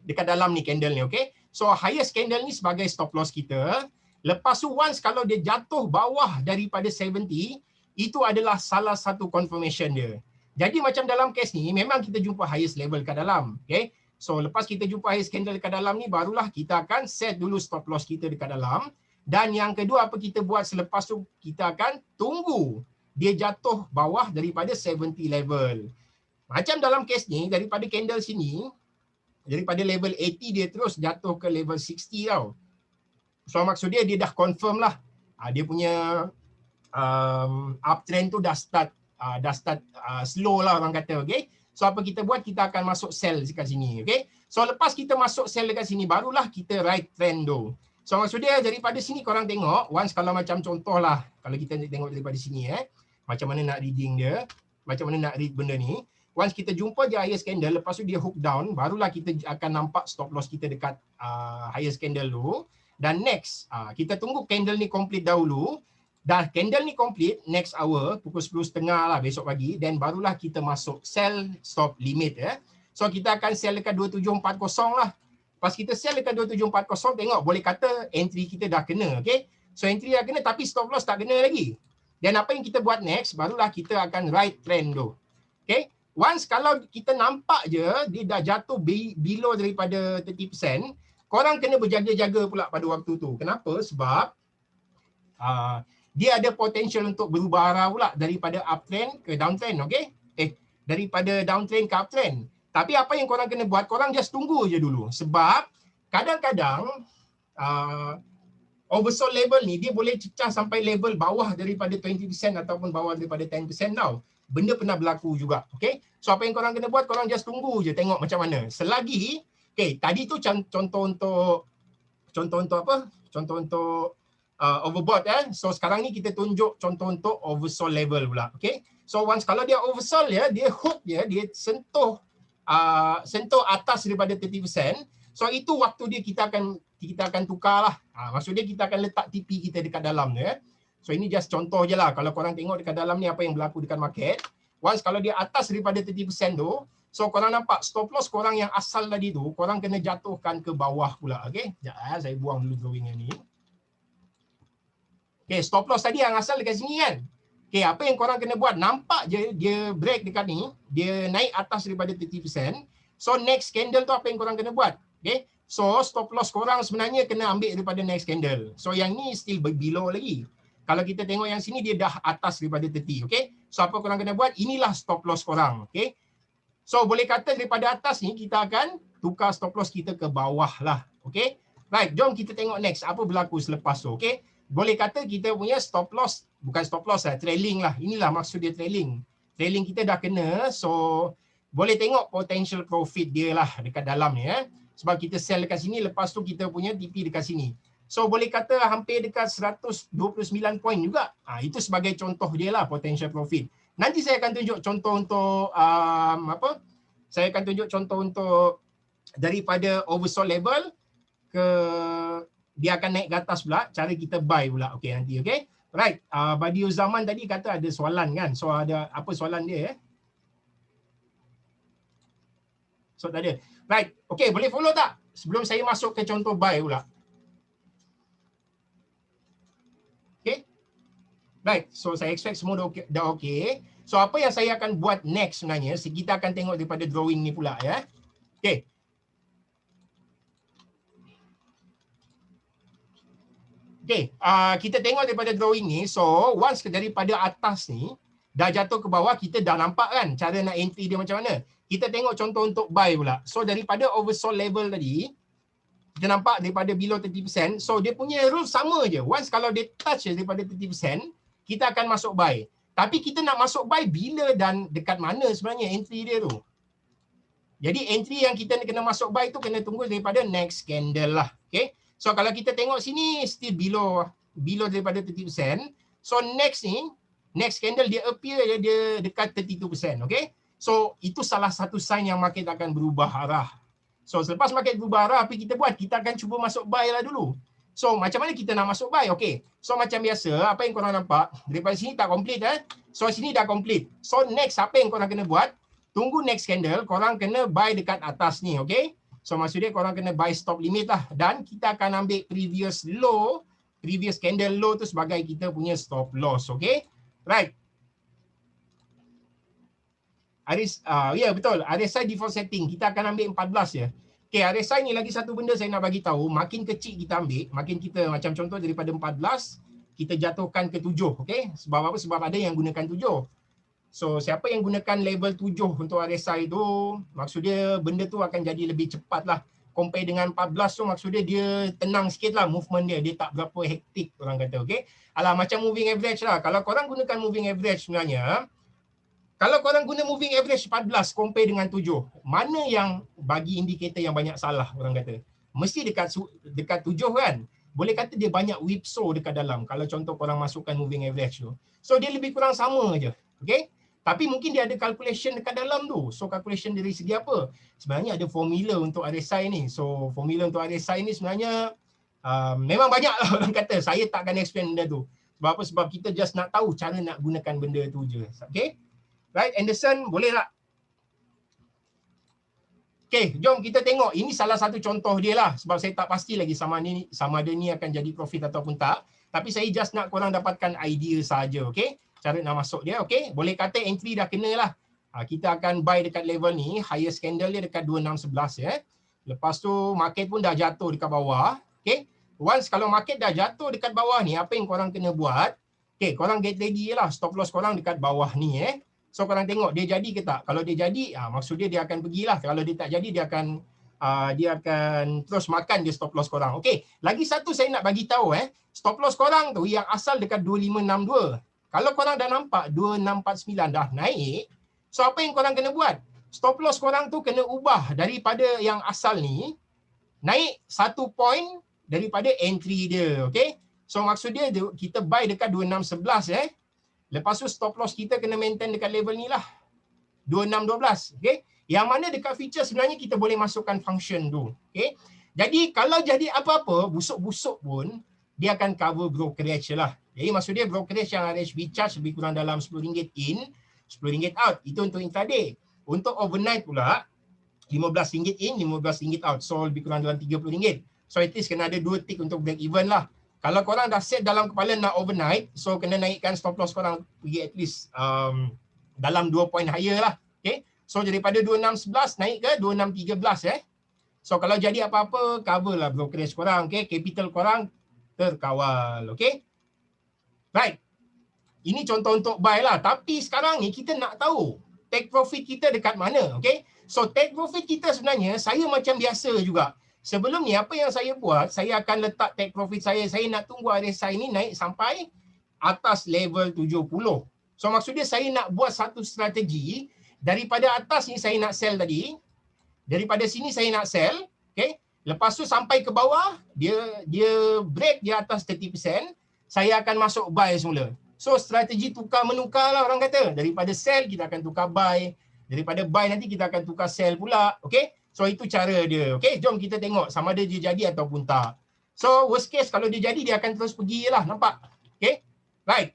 dekat dalam ni candle ni, okay? So highest candle ni sebagai stop loss kita. Lepas tu once kalau dia jatuh bawah daripada 70, itu adalah salah satu confirmation dia. Jadi macam dalam case ni, memang kita jumpa highest level kat dalam. Okay? So lepas kita jumpa highest candle dekat dalam ni, barulah kita akan set dulu stop loss kita dekat dalam. Dan yang kedua, apa kita buat selepas tu, kita akan tunggu dia jatuh bawah daripada 70 level. Macam dalam case ni, daripada candle sini, daripada level 80 dia terus jatuh ke level 60 tau. So maksud dia dah confirm lah. Dia punya uptrend tu dah start slow lah orang kata, okay? So apa kita buat, kita akan masuk sell dekat sini, okay? So lepas kita masuk sell dekat sini, barulah kita right trend tu. So maksud dia daripada sini korang tengok, once kalau macam contoh lah, kalau kita tengok daripada sini macam mana nak reading dia, macam mana nak read benda ni. Once kita jumpa je highest candle, lepas tu dia hook down, barulah kita akan nampak stop loss kita dekat highest candle tu. Dan next, kita tunggu candle ni complete dahulu. Dah candle ni complete, next hour, pukul 10.30 lah besok pagi, dan barulah kita masuk sell stop limit So kita akan sell dekat 2740 lah. Pas kita sell dekat 2740, tengok boleh kata entry kita dah kena, okay? So entry dah kena tapi stop loss tak kena lagi. Dan apa yang kita buat next, barulah kita akan right trend tu. Okay? Once kalau kita nampak je, dia dah jatuh below daripada 30%, korang kena berjaga-jaga pula pada waktu tu. Kenapa? Sebab dia ada potential untuk berubah arah pula daripada uptrend ke downtrend, okey? Daripada downtrend ke uptrend. Tapi apa yang korang kena buat, korang just tunggu je dulu. Sebab kadang-kadang oversold level ni dia boleh cecah sampai level bawah daripada 20% ataupun bawah daripada 10% tau. Benda pernah berlaku juga. Okay? So apa yang korang kena buat, korang just tunggu je tengok macam mana. Selagi, okay, tadi tu contoh untuk apa? Contoh untuk overbought So sekarang ni kita tunjuk contoh untuk oversold level pula. Okay? So once kalau dia oversold ya, dia hook dia sentuh atas daripada 30%. So itu waktu dia kita akan tukar lah. Maksudnya kita akan letak TP kita dekat dalam tu ya. So ini just contoh je lah. Kalau korang tengok dekat dalam ni apa yang berlaku dekat market. Once kalau dia atas daripada 30% tu, so korang nampak stop loss korang yang asal tadi tu, korang kena jatuhkan ke bawah pula. Okay, sekejap saya buang dulu drawing yang ni. Okay, stop loss tadi yang asal dekat sini kan. Okay, apa yang korang kena buat, nampak je dia break dekat ni, dia naik atas daripada 30%. So next candle tu apa yang korang kena buat? Okay, so stop loss korang sebenarnya kena ambil daripada next candle. So yang ni still below lagi. Kalau kita tengok yang sini dia dah atas daripada 30. Okay, so apa korang kena buat? Inilah stop loss korang. Okay, so boleh kata daripada atas ni kita akan tukar stop loss kita ke bawah lah. Okay, right, jom kita tengok next apa berlaku selepas tu. Okay, boleh kata kita punya stop loss, bukan stop loss lah, trailing lah. Inilah maksud dia trailing. Trailing kita dah kena, so boleh tengok potential profit dia lah dekat dalam ni Sebab kita sell dekat sini, lepas tu kita punya TP dekat sini. So boleh kata hampir dekat 129 poin juga. Itu sebagai contoh dia lah potential profit. Nanti saya akan tunjuk contoh untuk Saya akan tunjuk contoh untuk daripada oversold level ke dia akan naik ke atas pula, cara kita buy pula. Okey nanti, okey. Right, Badiu Zaman tadi kata ada soalan kan. So ada apa soalan dia So tak ada. Right, okey, boleh follow tak? Sebelum saya masuk ke contoh buy pula. Okey. Right, so saya expect semua dah okey. So apa yang saya akan buat next sebenarnya, kita akan tengok daripada drawing ni pula ya. Okey. Okay, kita tengok daripada drawing ni. So, once daripada atas ni, dah jatuh ke bawah, kita dah nampak kan cara nak entry dia macam mana. Kita tengok contoh untuk buy pula. So, daripada oversold level tadi, kita nampak daripada below 30%. So, dia punya rule sama je. Once kalau dia touch daripada 30%, kita akan masuk buy. Tapi kita nak masuk buy bila dan dekat mana sebenarnya entry dia tu. Jadi, entry yang kita kena masuk buy tu kena tunggu daripada next candle lah. Okay. So kalau kita tengok sini still below daripada 30%. So next candle dia appear dia dekat 32%, okay? So itu salah satu sign yang market akan berubah arah. So selepas market berubah arah, apa kita buat? Kita akan cuba masuk buy lah dulu. So macam mana kita nak masuk buy? Okay. So macam biasa, apa yang korang nampak? Daripada sini tak complete So sini dah complete. So next apa yang korang kena buat? Tunggu next candle, korang kena buy dekat atas ni, okay? So maksudnya korang kena buy stop limit lah. Dan kita akan ambil previous candle low tu sebagai kita punya stop loss. Okay. Right. Ya betul. RSI default setting. Kita akan ambil 14 je. Okay, RSI ni lagi satu benda saya nak bagi tahu. Makin kecil kita ambil, makin kita macam contoh daripada 14, kita jatuhkan ke 7. Okay. Sebab apa? Sebab ada yang gunakan 7. So siapa yang gunakan level 7 untuk RSI tu, maksudnya benda tu akan jadi lebih cepat lah. Compare dengan 14 tu maksudnya dia tenang sikit lah movement dia. Dia tak berapa hektik orang kata, okay. Alah macam moving average lah. Kalau korang gunakan moving average sebenarnya, kalau korang guna moving average 14 compare dengan 7, mana yang bagi indikator yang banyak salah orang kata? Mesti dekat 7 kan. Boleh kata dia banyak whipsaw dekat dalam. Kalau contoh korang masukkan moving average tu. So dia lebih kurang sama je. Okay. Tapi mungkin dia ada calculation dekat dalam tu. So calculation dari segi apa? Sebenarnya ada formula untuk RSI ni. So formula untuk RSI ni sebenarnya memang banyak lah orang kata. Saya tak akan explain benda tu. Sebab apa? Sebab kita just nak tahu cara nak gunakan benda tu je. Okay? Right, Anderson boleh tak? Okay, jom kita tengok. Ini salah satu contoh dia lah. Sebab saya tak pasti lagi sama ada ni akan jadi profit ataupun tak. Tapi saya just nak korang dapatkan idea saja. Okay? Cara nak masuk dia, okay? Boleh kata entry dah kena lah. Kita akan buy dekat level ni, highest candle dia dekat 2611 ya. Lepas tu market pun dah jatuh dekat bawah, okay? Once kalau market dah jatuh dekat bawah ni, apa yang korang kena buat? Okay, korang get ready lah. Stop loss korang dekat bawah ni So korang tengok dia jadi ke tak. Kalau dia jadi, maksud dia akan pergilah. Kalau dia tak jadi, dia akan terus makan dia stop loss korang. Okay, lagi satu saya nak bagi tahu stop loss korang tu yang asal dekat 2562. Kalau korang dah nampak 2649 dah naik, so apa yang korang kena buat? Stop loss korang tu kena ubah daripada yang asal ni, naik 1 point daripada entry dia. Okay, so maksud dia kita buy dekat 2611 Lepas tu stop loss kita kena maintain dekat level ni lah. 2612. Okay. Yang mana dekat feature sebenarnya kita boleh masukkan function tu. Okay. Jadi kalau jadi apa-apa, busuk-busuk pun, dia akan cover brokerage lah. Jadi maksud dia brokerage yang RHB charge lebih kurang dalam RM10 in, RM10 out. Itu untuk intraday. Untuk overnight pula, RM15 in, RM15 out. So lebih kurang dalam RM30. So at least kena ada 2 tick untuk break even lah. Kalau korang dah set dalam kepala nak overnight, so kena naikkan stop loss korang pergi at least dalam 2 point higher lah. Okay. So daripada 2611 naik ke 2613 So kalau jadi apa-apa, cover lah brokerage korang. Okay. Capital korang terkawal. Okay. Right. Ini contoh untuk buy lah. Tapi sekarang ni kita nak tahu take profit kita dekat mana. Okay. So take profit kita sebenarnya, saya macam biasa juga. Sebelum ni apa yang saya buat, saya akan letak take profit saya. Saya nak tunggu RSI ni naik sampai atas level 70. So maksud dia saya nak buat satu strategi. Daripada atas ni saya nak sell tadi. Daripada sini saya nak sell. Okay. Lepas tu sampai ke bawah, dia break di atas 30%. Saya akan masuk buy semula. So strategi tukar menukar lah orang kata. Daripada sell kita akan tukar buy. Daripada buy nanti kita akan tukar sell pula. Okay. So itu cara dia. Okay, jom kita tengok sama ada dia jadi ataupun tak. So worst case kalau dia jadi dia akan terus pergi lah. Nampak? Okay. Right.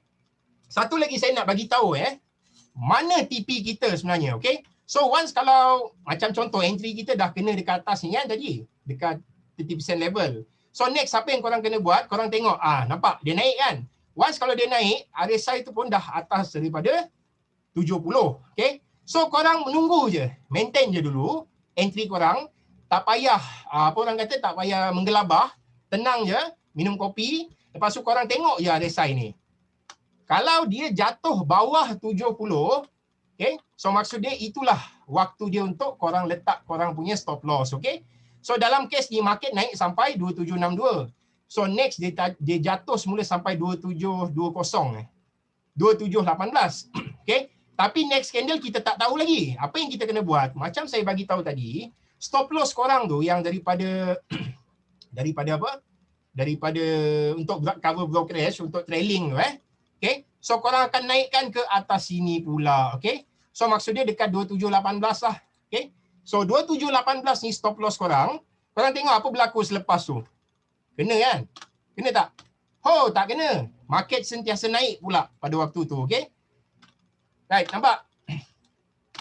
Satu lagi saya nak bagi tahu mana TP kita sebenarnya. Okay. So once kalau macam contoh entry kita dah kena dekat atas ni kan tadi. Dekat 30% level. So next apa yang korang kena buat? Korang tengok. Nampak? Dia naik kan? Once kalau dia naik, RSI tu pun dah atas daripada 70. Okay. So korang menunggu je. Maintain je dulu. Entry korang, tak payah, apa orang kata, tak payah menggelabah, tenang je, minum kopi, lepas tu korang tengok je RSI ni. Kalau dia jatuh bawah 70, okay, so maksud dia itulah waktu dia untuk korang letak korang punya stop loss, okay. So dalam case ni market naik sampai 2762. So next dia jatuh semula sampai 2720, 2718, okay. Tapi next candle kita tak tahu lagi. Apa yang kita kena buat? Macam saya bagi tahu tadi, stop loss korang tu yang daripada apa? Daripada untuk cover brokerage, untuk trailing tu Okay. So korang akan naikkan ke atas sini pula. Okay. So maksud dia dekat 2718 lah. Okay. So 2718 ni stop loss korang. Korang tengok apa berlaku selepas tu. Kena kan? Kena tak? Oh, tak kena. Market sentiasa naik pula pada waktu tu. Okay. Right, nampak?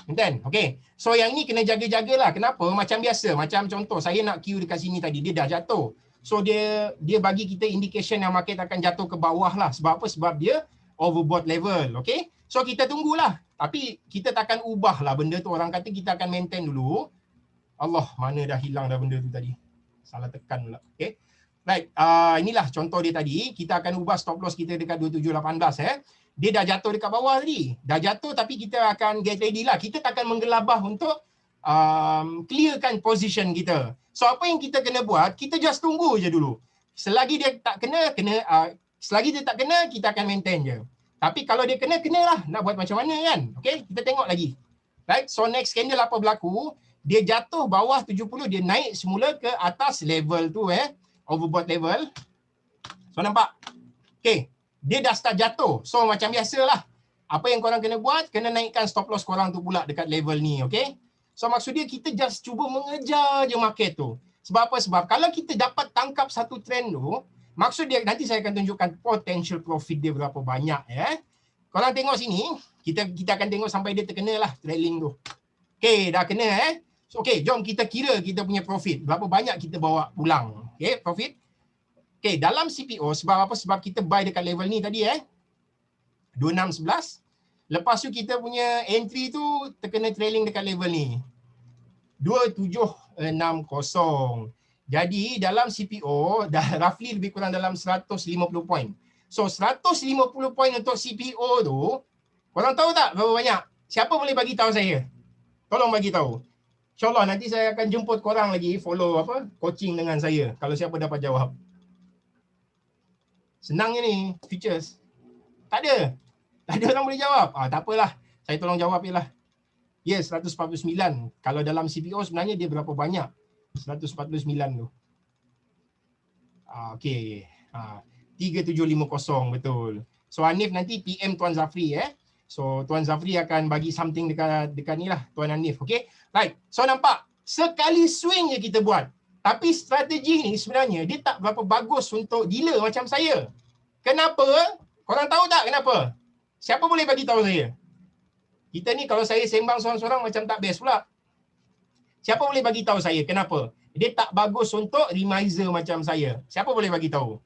Enten? Okay. So yang ni kena jaga-jagalah. Kenapa? Macam biasa. Macam contoh, saya nak queue dekat sini tadi. Dia dah jatuh. So dia bagi kita indication yang market akan jatuh ke bawah lah. Sebab apa? Sebab dia overbought level. Okay. So kita tunggulah. Tapi kita takkan ubah lah benda tu. Orang kata kita akan maintain dulu. Allah, mana dah hilang dah benda tu tadi. Salah tekan pula. Okay. Right. Inilah contoh dia tadi. Kita akan ubah stop loss kita dekat 2718 Dia dah jatuh dekat bawah tadi. Dah jatuh tapi kita akan get ready lah. Kita takkan menggelabah untuk clearkan position kita. So apa yang kita kena buat, kita just tunggu je dulu. Selagi dia tak kena, selagi dia tak kena, kita akan maintain je. Tapi kalau dia kena, kenalah. Nak buat macam mana kan? Okay, kita tengok lagi. Right, so next candle apa berlaku? Dia jatuh bawah 70, dia naik semula ke atas level tu overbought level. So nampak? Okay. Dia dah start jatuh. So macam biasalah. Apa yang korang kena buat, kena naikkan stop loss korang tu pula dekat level ni, okay? So maksud dia kita just cuba mengejar je market tu. Sebab apa? Sebab kalau kita dapat tangkap satu trend tu, maksud dia nanti saya akan tunjukkan potential profit dia berapa banyak Korang tengok sini, kita akan tengok sampai dia terkena lah trailing tu. Okay, dah kena So okay, jom kita kira kita punya profit. Berapa banyak kita bawa pulang. Okay, profit. Okay, dalam CPO, sebab apa? Sebab kita buy dekat level ni tadi 2611. Lepas tu kita punya entry tu terkena trailing dekat level ni. 2760. Jadi dalam CPO dah roughly lebih kurang dalam 150 point. So 150 poin untuk CPO tu, korang tahu tak berapa banyak? Siapa boleh bagi tahu saya? Tolong bagi tahu. InsyaAllah nanti saya akan jemput korang lagi follow coaching dengan saya kalau siapa dapat jawab. Senangnya ni features. Tak ada. Tak ada orang boleh jawab. Tak apalah. Saya tolong jawab je lah. Yes, 149. Kalau dalam CPO sebenarnya dia berapa banyak? 149 tu. Okey. 3750 betul. So Hanif nanti PM Tuan Zafri So Tuan Zafri akan bagi something dekat ni lah Tuan Hanif. Okey. Right. So nampak sekali swing je kita buat. Tapi strategi ni sebenarnya dia tak berapa bagus untuk dealer macam saya. Kenapa? Korang tahu tak kenapa? Siapa boleh bagi tahu saya? Kita ni kalau saya sembang seorang-seorang macam tak best pula. Siapa boleh bagi tahu saya kenapa? Dia tak bagus untuk remiser macam saya. Siapa boleh bagi tahu?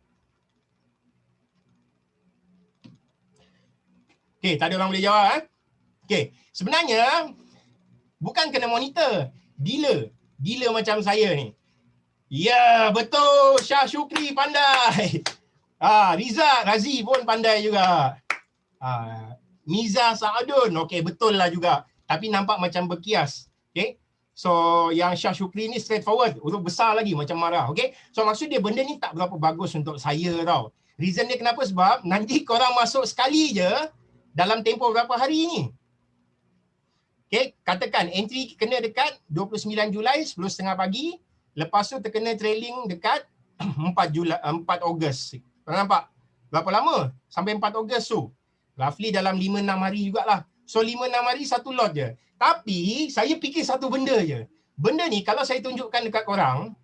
Okey, tak ada orang boleh jawab Okey, sebenarnya bukan kena monitor, dealer macam saya ni. Ya, betul. Syah Syukri pandai. Riza Razi pun pandai juga. Miza Saadun, okey betul lah juga. Tapi nampak macam berkias. Okey. So yang Syah Syukri ni straightforward, huruf besar lagi macam marah. Okey. So maksud dia benda ni tak berapa bagus untuk saya tau. Reason dia kenapa sebab nanti korang masuk sekali je dalam tempoh berapa hari ni. Okey, katakan entry kena dekat 29 Julai 10.30 pagi, lepas tu terkena trailing dekat 4 Ogos. Korang nampak? Berapa lama? Sampai 4 Ogos tu. Roughly dalam 5-6 hari jugalah. So 5-6 hari satu lot je. Tapi saya fikir satu benda je. Benda ni kalau saya tunjukkan dekat korang,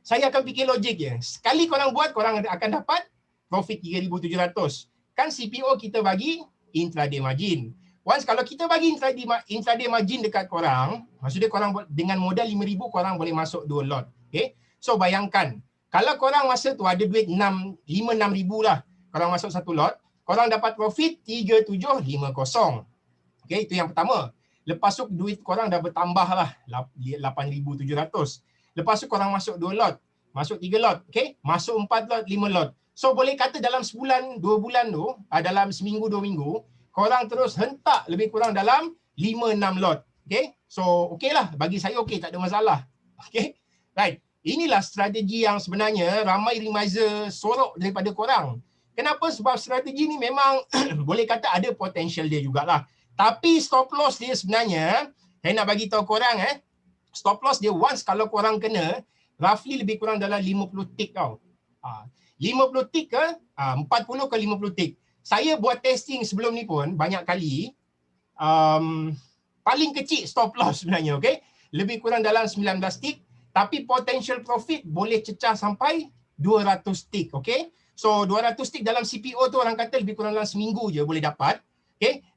saya akan fikir logik je. Sekali korang buat, korang akan dapat profit 3,700. Kan CPO kita bagi intraday margin. Once kalau kita bagi intraday margin dekat korang, maksudnya korang dengan modal 5,000 korang boleh masuk 2 lot. So bayangkan, kalau korang masa tu ada duit 5-6 ribu lah, korang masuk satu lot, korang dapat profit 3,750. Itu yang pertama. Lepas tu duit korang dah bertambah lah 8,700. Lepas tu korang masuk 2 lot, masuk 3 lot, masuk 4 lot, 5 lot. So boleh kata dalam sebulan, 2 bulan tu, dalam seminggu, 2 minggu, korang terus hentak lebih kurang dalam 5-6 lot. So lah, bagi saya tak ada masalah. Right. Inilah strategi yang sebenarnya ramai remiser sorok daripada korang. Kenapa? Sebab strategi ni memang boleh kata ada potential dia jugalah. Tapi stop loss dia sebenarnya, saya nak bagi tahu korang stop loss dia once kalau korang kena, roughly lebih kurang dalam 50 tick tau. 50 tick ke 40 ke 50 tick. Saya buat testing sebelum ni pun banyak kali, paling kecil stop loss sebenarnya, lebih kurang dalam 19 tick, tapi potential profit boleh cecah sampai 200 tick, So 200 tick dalam CPO tu orang kata lebih kurang dalam seminggu je boleh dapat.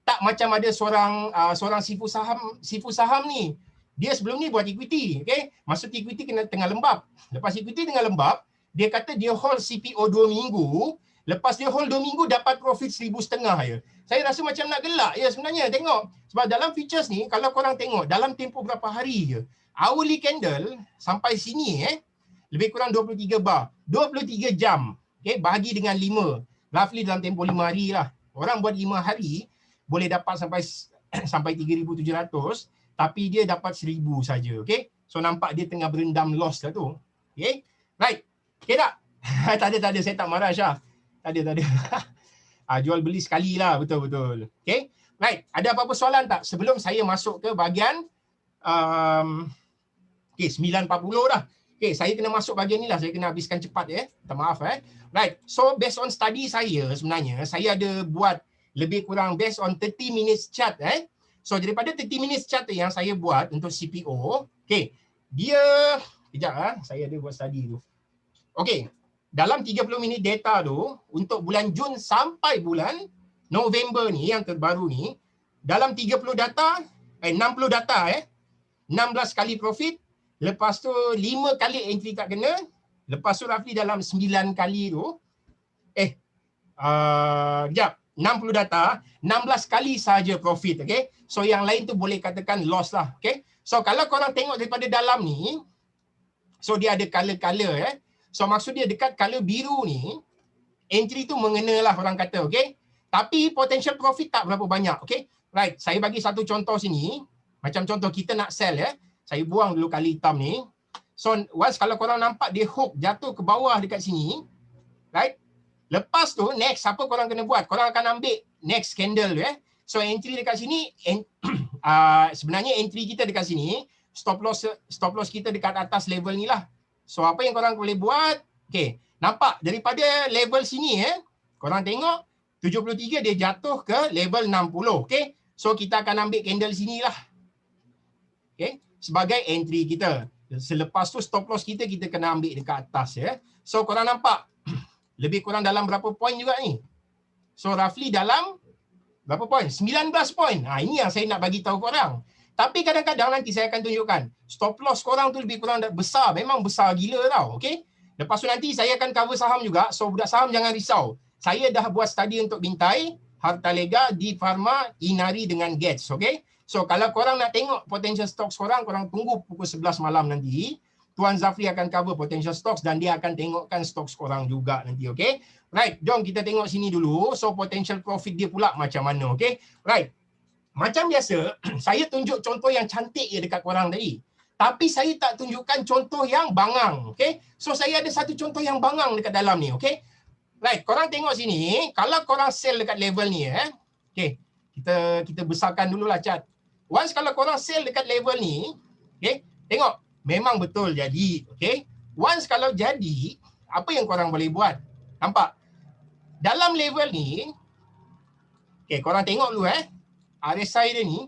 Tak macam ada seorang sifu saham ni. Dia sebelum ni buat equity, Masuk equity kena tengah lembab. Lepas equity tengah lembab, dia kata dia hold CPO 2 minggu, lepas dia hold 2 minggu dapat profit 1,500 je. Saya rasa macam nak gelak ya sebenarnya tengok. Sebab dalam features ni kalau korang tengok dalam tempoh berapa hari je, hourly candle sampai sini lebih kurang 23 bar, 23 jam. Bahagi dengan 5, roughly dalam tempoh 5 hari lah. Orang buat 5 hari boleh dapat sampai 3,700, tapi dia dapat 1,000 saja. So nampak dia tengah berendam loss lah tu. Right. Tak? tak ada. Saya tak marah Syah. Tak ada. Jual beli sekali lah. Betul. Right. Ada apa-apa soalan tak? Sebelum saya masuk ke bahagian 9.40 dah. Saya kena masuk bahagian ni lah. Saya kena habiskan cepat Minta maaf Right. So based on study saya sebenarnya, saya ada buat lebih kurang based on 30 minutes chart So daripada 30 minutes chart yang saya buat untuk CPO, dia kejap saya ada buat study tu. Dalam 30 minit data tu untuk bulan Jun sampai bulan November ni yang terbaru ni, dalam 30 data 60 data 16 kali profit, lepas tu 5 kali entry tak kena, lepas tu roughly dalam 9 kali tu 60 data, 16 kali saja profit, So yang lain tu boleh katakan loss lah, So kalau korang tengok daripada dalam ni, so dia ada color-color So maksud dia dekat color biru ni, entry tu mengenalah orang kata, okay? Tapi potential profit tak berapa banyak, okay? Right, saya bagi satu contoh sini. Macam contoh kita nak sell ya. Saya buang dulu kali hitam ni. So once kalau korang nampak dia hook jatuh ke bawah dekat sini, right? Lepas tu next apa korang kena buat? Korang akan ambil next candle ya. So entry dekat sini sebenarnya entry kita dekat sini, stop loss kita dekat atas level ni lah. So apa yang korang boleh buat? Okay, nampak daripada level sini korang tengok 73 dia jatuh ke level 60, okay? So kita akan ambil candle sini lah. Okay, sebagai entry kita. Selepas tu stop loss kita kena ambil dekat atas ya. So korang nampak lebih kurang dalam berapa poin juga ni? So roughly dalam berapa poin? 19 poin. Ini yang saya nak bagi tahu korang. Tapi kadang-kadang nanti saya akan tunjukkan stop loss korang tu lebih kurang besar. Memang besar gila tau. Okay? Lepas tu nanti saya akan cover saham juga. So budak saham jangan risau. Saya dah buat study untuk Bintai, Hartalega, Di Pharma, Inari dengan Gets. Okay? So kalau korang nak tengok potential stocks korang tunggu pukul 11 malam nanti. Tuan Zafri akan cover potential stocks dan dia akan tengokkan stocks korang juga nanti. Okay? Right, jom kita tengok sini dulu. So potential profit dia pula macam mana. Okay? Right. Macam biasa, saya tunjuk contoh yang cantik je dekat korang tadi. Tapi saya tak tunjukkan contoh yang bangang. Okay? So saya ada satu contoh yang bangang dekat dalam ni. Okay? Right, korang tengok sini. Kalau korang sell dekat level ni. Okay, kita besarkan dululah chart. Once kalau korang sell dekat level ni. Okay, tengok. Memang betul jadi. Okay? Once kalau jadi, apa yang korang boleh buat? Nampak? Dalam level ni, okay, korang tengok dulu RSI dia ni,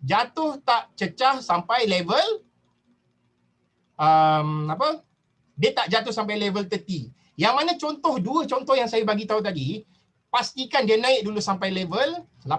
jatuh tak cecah sampai level, dia tak jatuh sampai level 30. Yang mana dua contoh yang saya bagi tahu tadi, pastikan dia naik dulu sampai level 80.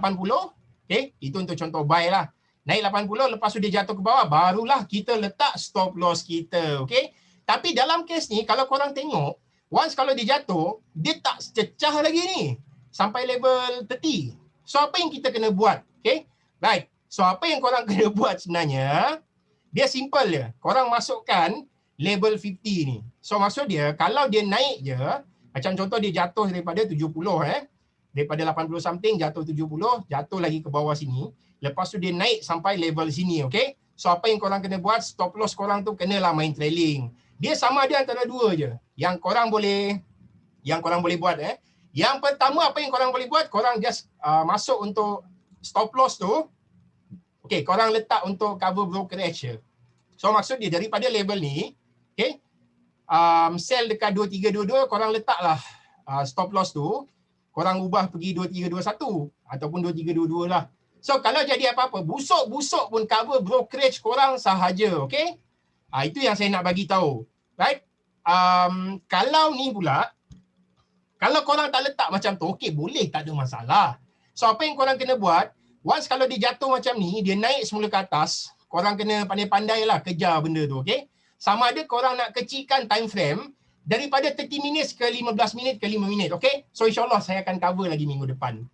Okay? Itu untuk contoh buy lah. Naik 80, lepas tu dia jatuh ke bawah, barulah kita letak stop loss kita. Okay? Tapi dalam kes ni, kalau korang tengok, once kalau dia jatuh, dia tak cecah lagi ni. Sampai level 30. So, apa yang kita kena buat? Okay? Right. So, apa yang korang kena buat sebenarnya, dia simple je. Korang masukkan level 50 ni. So, maksud dia, kalau dia naik je, macam contoh dia jatuh daripada 70, daripada 80 something, jatuh 70, jatuh lagi ke bawah sini. Lepas tu dia naik sampai level sini, okay? So apa yang korang kena buat, stop loss korang tu kenalah main trailing. Dia sama ada antara dua je. Yang korang boleh buat. Yang pertama apa yang korang boleh buat, korang just masuk untuk stop loss tu. Okay, korang letak untuk cover brokerage je. So maksud dia daripada level ni, okay, sell dekat 2322, korang letaklah stop loss tu. Korang ubah pergi 2321 ataupun 2322 lah. So kalau jadi apa-apa, busuk-busuk pun cover brokerage korang sahaja, okay? Itu yang saya nak bagi tahu. Right? Kalau ni pula, kalau korang tak letak macam tu, okay, boleh, tak ada masalah. So apa yang korang kena buat, once kalau dia jatuh macam ni, dia naik semula ke atas, korang kena pandai-pandai lah kejar benda tu, okay? Sama ada korang nak kecilkan time frame daripada 30 minit ke 15 minit ke 5 minit, okay? So insyaAllah saya akan cover lagi minggu depan.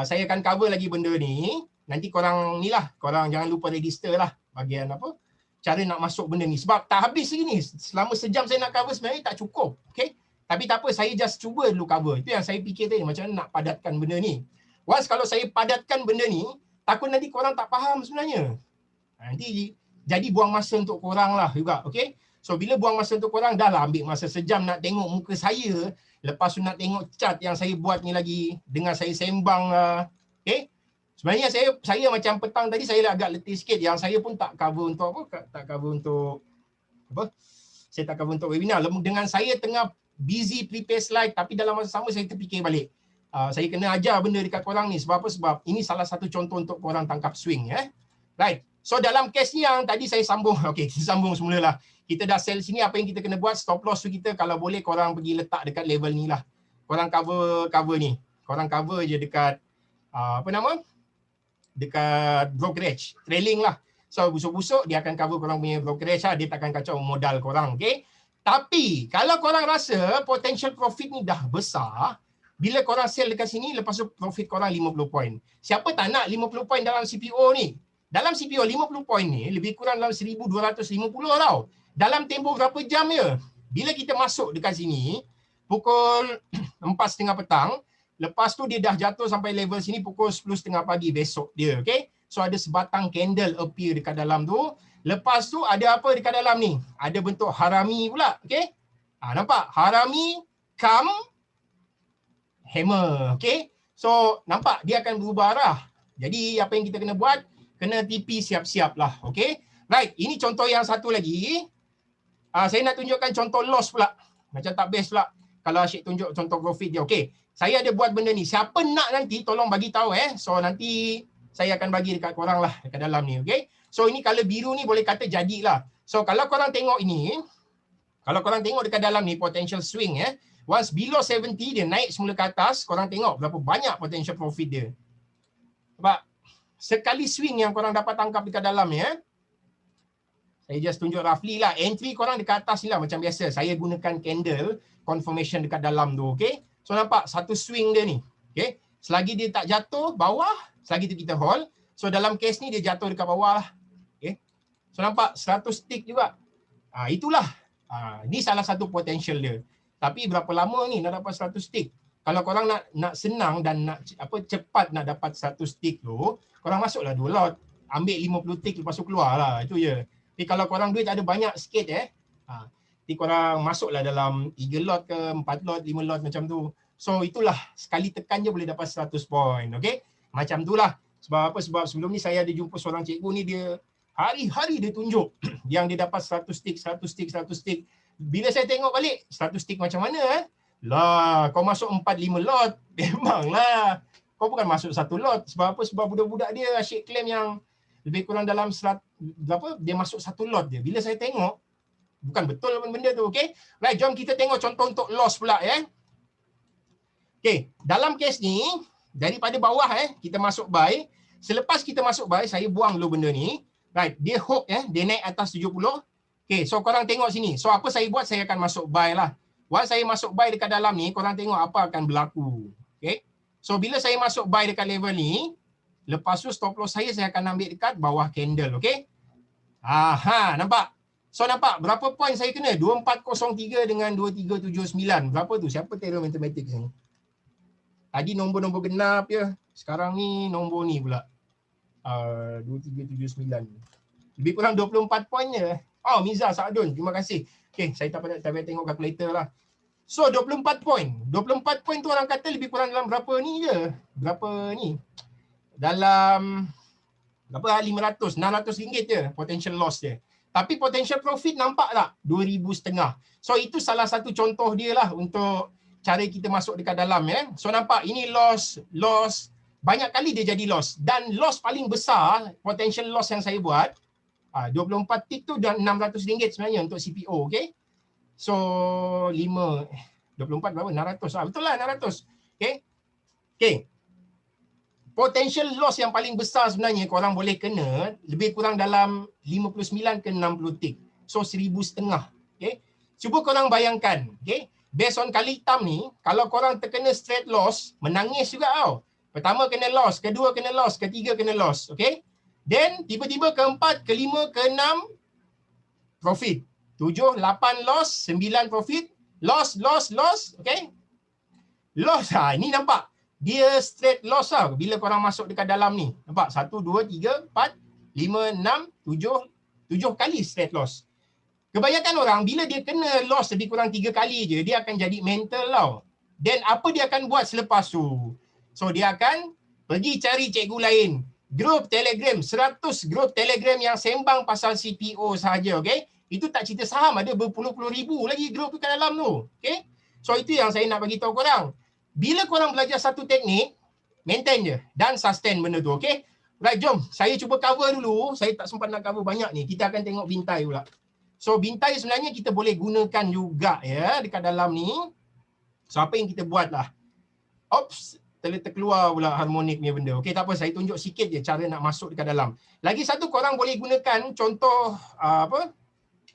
Saya akan cover lagi benda ni. Nanti korang ni lah, korang jangan lupa register lah bahagian apa, cara nak masuk benda ni. Sebab tak habis lagi ni. Selama sejam saya nak cover sebenarnya tak cukup. Okay? Tapi tak apa, saya just cuba dulu cover. Itu yang saya fikir tadi, macam mana nak padatkan benda ni. Once kalau saya padatkan benda ni, takut nanti korang tak faham sebenarnya. Nanti jadi buang masa untuk korang lah juga. Okay? So bila buang masa untuk korang, dah lah ambil masa sejam nak tengok muka saya. Lepas tu nak tengok chart yang saya buat ni lagi. Dengar saya sembang lah. Okay? Sebenarnya saya macam petang tadi saya agak letih sikit. Yang saya pun tak cover untuk apa? Tak cover untuk apa? Saya tak cover untuk webinar. Dengan saya tengah busy prepare slide, tapi dalam masa sama saya terfikir balik. Saya kena ajar benda dekat korang ni. Sebab apa? Sebab ini salah satu contoh untuk korang tangkap swing. Right. So dalam kes ni yang tadi saya sambung. Okay, kita sambung semula lah. Kita dah sell sini, apa yang kita kena buat, stop loss tu kita kalau boleh korang pergi letak dekat level ni lah. Korang cover ni. Korang cover je dekat dekat brokerage, trailing lah. So busuk-busuk dia akan cover korang punya brokerage lah. Dia takkan kacau modal korang, okay? Tapi kalau korang rasa potential profit ni dah besar, bila korang sell dekat sini, lepas tu profit korang 50 poin. Siapa tak nak 50 poin dalam CPO ni? Dalam CPO 50 poin ni lebih kurang dalam 1250 tau. Dalam tempoh berapa jam je. Bila kita masuk dekat sini, pukul 4.30 petang. Lepas tu dia dah jatuh sampai level sini pukul 10.30 pagi besok dia. Okay. So ada sebatang candle appear dekat dalam tu. Lepas tu ada apa dekat dalam ni? Ada bentuk harami pula. Okay. Nampak? Harami, come, hammer. Okay. So nampak dia akan berubah arah. Jadi apa yang kita kena buat? Kena TP siap-siap lah. Okay. Right. Ini contoh yang satu lagi. Saya nak tunjukkan contoh loss pula. Macam tak best pula. Kalau Asyik tunjuk contoh profit dia. Okay. Saya ada buat benda ni. Siapa nak nanti tolong bagi tahu So nanti saya akan bagi dekat korang lah dekat dalam ni. Okay. So ini color biru ni boleh kata jadilah. So kalau korang tengok ini, kalau korang tengok dekat dalam ni potential swing once below 70 dia naik semula ke atas, korang tengok berapa banyak potential profit dia. Sebab sekali swing yang korang dapat tangkap dekat dalam ni saya just tunjuk roughly lah. Entry korang dekat atas ni lah macam biasa. Saya gunakan candle confirmation dekat dalam tu. Okay. So nampak satu swing dia ni. Okay. Selagi dia tak jatuh bawah, selagi tu kita hold. So dalam case ni dia jatuh dekat bawah lah. Okay. So nampak 100 tick juga. Itulah. Ni salah satu potential dia. Tapi berapa lama ni nak dapat 100 tick? Kalau korang nak senang dan nak cepat nak dapat 100 tick tu, korang masuklah 2 lot. Ambil 50 tick lepas tu keluar lah. Itu je. Tapi kalau korang duit ada banyak sikit nanti korang masuklah dalam 3 lot ke 4 lot, 5 lot macam tu. So itulah sekali tekan je boleh dapat 100 point. Okay. Macam tu lah. Sebab apa? Sebab sebelum ni saya ada jumpa seorang cikgu ni, dia hari-hari dia tunjuk yang dia dapat 100 stick, 100 stick, 100 stick. Bila saya tengok balik, 100 stick macam mana Lah, kau masuk 4-5 lot. Memanglah. Kau bukan masuk 1 lot. Sebab apa? Sebab budak-budak dia asyik claim yang lebih kurang dalam dia masuk 1 lot dia. Bila saya tengok, bukan betul pun benda tu. Okay. Right, jom kita tengok contoh untuk loss pula Okay, dalam kes ni, daripada bawah kita masuk buy. Selepas kita masuk buy, saya buang dulu benda ni. Right, dia hook dia naik atas 70. Okay, so korang tengok sini. So apa saya buat, saya akan masuk buy lah. Once saya masuk buy dekat dalam ni, korang tengok apa akan berlaku. Okay, so bila saya masuk buy dekat level ni, lepas tu stop loss saya akan ambil dekat bawah candle. Okay. Nampak? So nampak berapa point saya kena? 2403 dengan 2379. Berapa tu? Siapa terror matematik ni? Tadi nombor-nombor genap je. Sekarang ni nombor ni pula. 2379. Lebih kurang 24 point je. Oh, Miza Saadun. Terima kasih. Okay, saya tak payah tengok kalkulator lah. So 24 point. 24 point tu orang kata lebih kurang dalam berapa ni je? Berapa ni? Dalam berapa? 500, 600 ringgit je potential loss dia. Tapi potential profit nampak tak? 2,500. So itu salah satu contoh dia lah untuk cara kita masuk dekat dalam So nampak ini loss. Banyak kali dia jadi loss. Dan loss paling besar, potential loss yang saya buat, 24 tick tu dan RM600 sebenarnya untuk CPO. Okay. So 24 berapa? 600. Betul lah 600. Okay. Okay. Potential loss yang paling besar sebenarnya korang boleh kena lebih kurang dalam 59 ke 60 tick. So 1,500. Okay. Cuba korang bayangkan. Okay. Based on kali hitam ni, kalau korang terkena straight loss, menangis juga tau. Pertama kena loss, kedua kena loss, ketiga kena loss. Okay. Then tiba-tiba keempat, kelima, keenam profit. 7, 8 loss, 9 profit. Loss. Okay. Loss. Ini nampak. Dia straight loss lah bila korang masuk dekat dalam ni. Nampak? 1, 2, 3, 4, 5, 6, 7 kali straight loss. Kebanyakan orang bila dia kena loss lebih kurang 3 kali je, dia akan jadi mental tau. Then apa dia akan buat selepas tu? So dia akan pergi cari cikgu lain. Grup Telegram, 100 grup Telegram yang sembang pasal CPO sahaja. Okay? Itu tak cerita saham, ada berpuluh-puluh ribu lagi grup tu kat dalam tu. Okay? So itu yang saya nak bagi tahu korang. Bila korang belajar satu teknik, maintain je dan sustain benda tu. Okay? Right, jom. Saya cuba cover dulu. Saya tak sempat nak cover banyak ni. Kita akan tengok bintai pula. So bintai sebenarnya kita boleh gunakan juga dekat dalam ni. So apa yang kita buat lah. Oops, terkeluar pula harmonik ni benda. Okey, tak apa, saya tunjuk sikit je cara nak masuk dekat dalam. Lagi satu, korang boleh gunakan contoh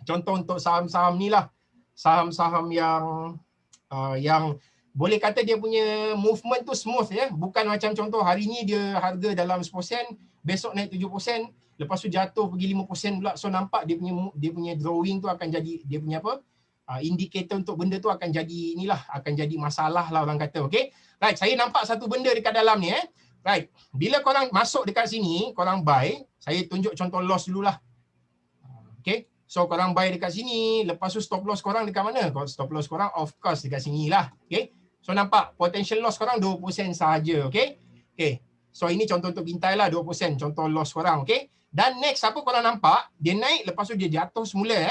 contoh untuk saham-saham ni lah. Saham-saham yang boleh kata dia punya movement tu smooth Bukan macam contoh hari ni dia harga dalam 10%, besok naik 7%, lepas tu jatuh pergi 5% pula. So nampak dia punya drawing tu akan jadi dia punya indikator untuk benda tu akan jadi inilah, akan jadi masalah lah orang kata. Okay, right, saya nampak satu benda dekat dalam ni right, bila korang masuk dekat sini, korang buy, saya tunjuk contoh loss dululah. Okay, so korang buy dekat sini, lepas tu stop loss korang dekat mana? Stop loss korang of course dekat sini lah. Okay, so nampak potential loss korang 20% sahaja. Okay, okay, so ini contoh untuk bintai lah, 20% contoh loss korang. Okay, dan next apa korang nampak, dia naik lepas tu dia jatuh semula.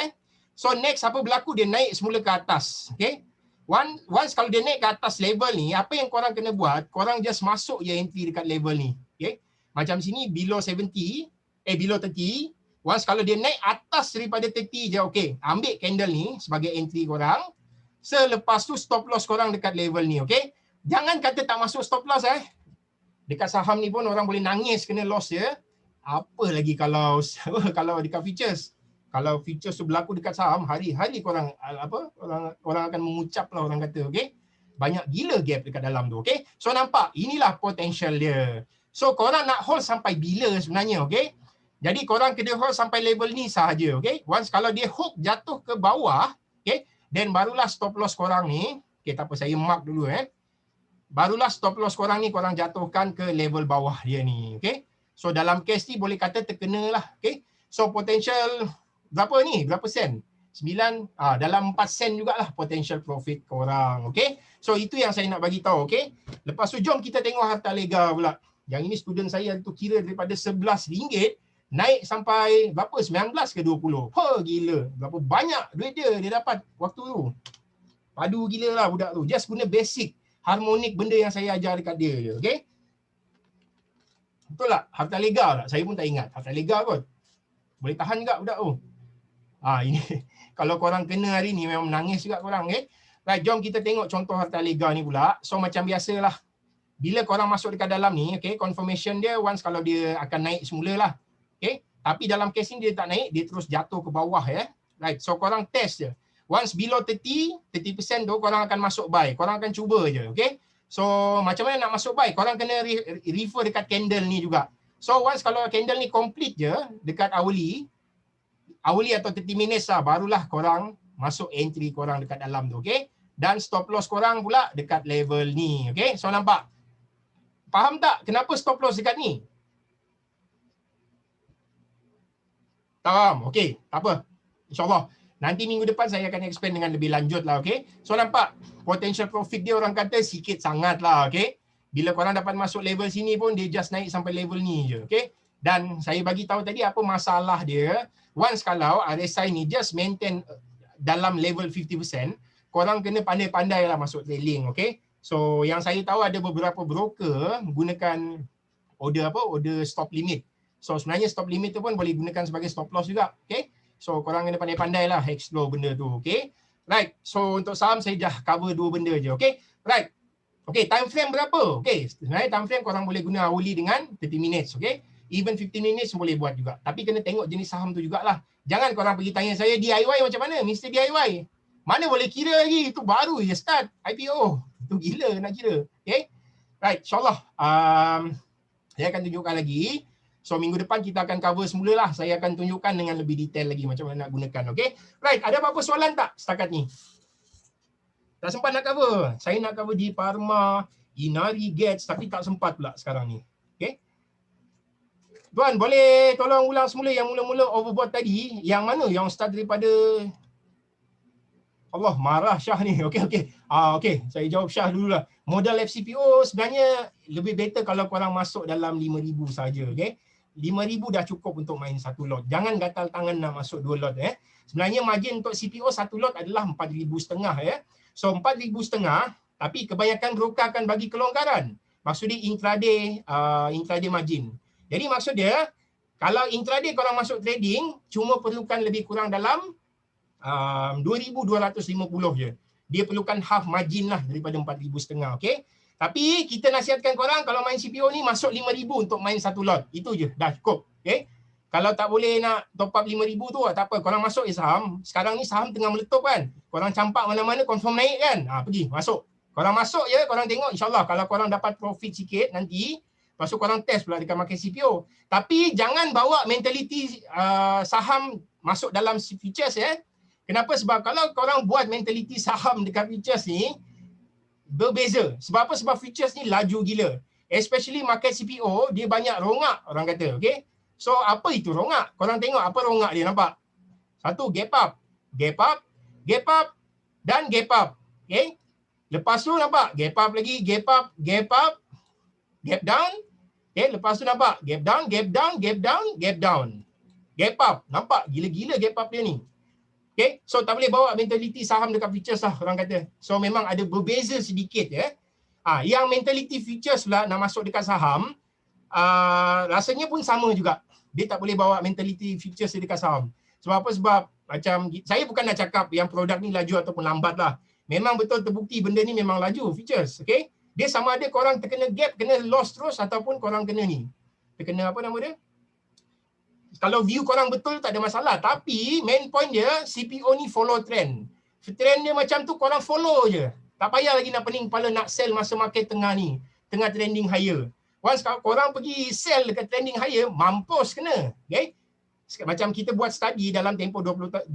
So next apa berlaku, dia naik semula ke atas. Okay, once kalau dia naik ke atas level ni, apa yang korang kena buat, korang just masuk je entry dekat level ni. Okay, macam sini below 70, below 30. Once kalau dia naik atas daripada 30 je, okay, ambil candle ni sebagai entry korang. Selepas tu stop loss korang dekat level ni. Okay, jangan kata tak masuk stop loss. Dekat saham ni pun orang boleh nangis kena loss je. Apa lagi kalau kalau dekat futures. Kalau futures tu berlaku dekat saham, hari-hari korang orang akan mengucap lah orang kata. Okay, banyak gila gap dekat dalam tu. Okay, so nampak inilah potential dia. So korang nak hold sampai bila sebenarnya? Okay, jadi korang kena hold sampai level ni sahaja. Okay, once kalau dia hook jatuh ke bawah, okay, then barulah stop loss korang ni. Okay, tak apa, saya mark dulu. Barulah stop loss korang ni korang jatuhkan ke level bawah dia ni. Okay, so dalam case ni boleh kata terkena lah. Okay, so potential berapa ni? Berapa sen? 9, dalam 4 sen jugalah potential profit korang. Okay, so itu yang saya nak bagi tahu. Okay, lepas tu jom kita tengok Hartalega pula. Yang ini student saya tu kira daripada RM11 naik sampai berapa? 19 ke 20. Gila. Berapa banyak duit dia dapat waktu tu. Padu gila lah budak tu. Just guna basic harmonik benda yang saya ajar dekat dia je. Okay, betul tak? Hartalega tak? Saya pun tak ingat. Hartalega kot. Boleh tahan juga budak tu. Ini kalau korang kena hari ni memang menangis juga korang. Okay, right, jom kita tengok contoh Hartalega ni pula. So macam biasalah, bila korang masuk dekat dalam ni, okay, confirmation dia once kalau dia akan naik semula lah. Okay, tapi dalam case ni dia tak naik, dia terus jatuh ke bawah. Right, so korang test je. Once below 30% tu korang akan masuk buy. Korang akan cuba je. Okay, so macam mana nak masuk buy? Korang kena refer dekat candle ni juga. So once kalau candle ni complete je dekat hourly atau 30 minutes lah, barulah korang masuk entry korang dekat dalam tu. Okay, dan stop loss korang pula dekat level ni. Okay, so nampak? Faham tak kenapa stop loss dekat ni? Tak faham? Okay, tak apa. InsyaAllah nanti minggu depan saya akan explain dengan lebih lanjut lah. Okay, so nampak potential profit dia orang kata sikit sangat lah. Okay, bila korang dapat masuk level sini pun dia just naik sampai level ni je. Okay, dan saya bagi tahu tadi apa masalah dia. Once kalau RSI ni just maintain dalam level 50%, korang kena pandai-pandai lah masuk trailing. Okay, so yang saya tahu ada beberapa broker gunakan order stop limit. So sebenarnya stop limit tu pun boleh gunakan sebagai stop loss juga. Okay, so korang kena pandai-pandai lah explore benda tu. Okay, right, so untuk saham saya dah cover 2 benda je. Okay, right. Okay, time frame berapa? Okay, sebenarnya time frame korang boleh guna hourly dengan 30 minutes. Okay, even 15 minutes boleh buat juga. Tapi kena tengok jenis saham tu jugalah. Jangan korang pergi tanya saya DIY macam mana? Mr. DIY. Mana boleh kira lagi? Itu baru je start IPO. Itu gila nak kira. Okay, right, insyaAllah saya akan tunjukkan lagi. So minggu depan kita akan cover semulalah. Saya akan tunjukkan dengan lebih detail lagi macam mana nak gunakan. Okay, right, ada apa-apa soalan tak setakat ni? Tak sempat nak cover. Saya nak cover di Parma, Inari, Gets, tapi tak sempat pula sekarang ni. Okay, Tuan boleh tolong ulang semula yang mula-mula overbought tadi. Yang mana? Yang start daripada Allah, marah Syah ni. Okey. Okey, saya jawab Syah dululah. Modal FCPO sebenarnya lebih better kalau korang masuk dalam 5,000 saja. Okey, 5,000 dah cukup untuk main satu lot. Jangan gatal tangan nak masuk 2 lot. Sebenarnya margin untuk CPO satu lot adalah 4,500. So 4,500, tapi kebanyakan broker akan bagi kelonggaran. Maksud dia intraday margin. Jadi maksud dia, kalau intraday korang masuk trading, cuma perlukan lebih kurang dalam 2,250 je. Dia perlukan half margin lah daripada 4,500. Okay, tapi kita nasihatkan korang kalau main CPO ni masuk 5,000 untuk main satu lot. Itu je, dah cukup. Okay, kalau tak boleh nak top up 5,000 tu tak apa, korang masuk saham. Sekarang ni saham tengah meletup kan, korang campak mana-mana confirm naik kan, pergi masuk. Korang masuk je, korang tengok insyaAllah kalau korang dapat profit sikit nanti, lepas tu korang test pula dekat market CPO. Tapi jangan bawa mentality saham masuk dalam futures. Kenapa? Sebab kalau korang buat mentality saham dekat futures ni, berbeza. Sebab apa? Sebab futures ni laju gila. Especially market CPO, dia banyak rongak orang kata. Okay? So, apa itu rongak? Korang tengok apa rongak dia nampak? Satu, gap up. Gap up, gap up dan gap up. Okay? Lepas tu nampak gap up lagi, gap up, gap up, gap down. Okay? Lepas tu nampak gap down, gap down, gap down, gap down. Gap up. Nampak gila-gila gap up dia ni. Okay, so tak boleh bawa mentality saham dekat futures lah orang kata. So memang ada berbeza sedikit ya. Yang mentality futures pula nak masuk dekat saham, rasanya pun sama juga. Dia tak boleh bawa mentality futures dekat saham. Sebab apa? Sebab macam saya bukan nak cakap yang produk ni laju ataupun lambat lah. Memang betul terbukti benda ni memang laju futures. Okay, dia sama ada korang terkena gap, kena loss terus ataupun korang kena ni. Terkena apa nama dia? Kalau view korang betul tak ada masalah. Tapi main point dia, CPO ni follow trend. Trend dia macam tu korang follow je. Tak payah lagi nak pening kepala nak sell masa market tengah ni. Tengah trending higher. Once korang pergi sell dekat trending higher, mampus kena. Okay? Macam kita buat study dalam tempoh 20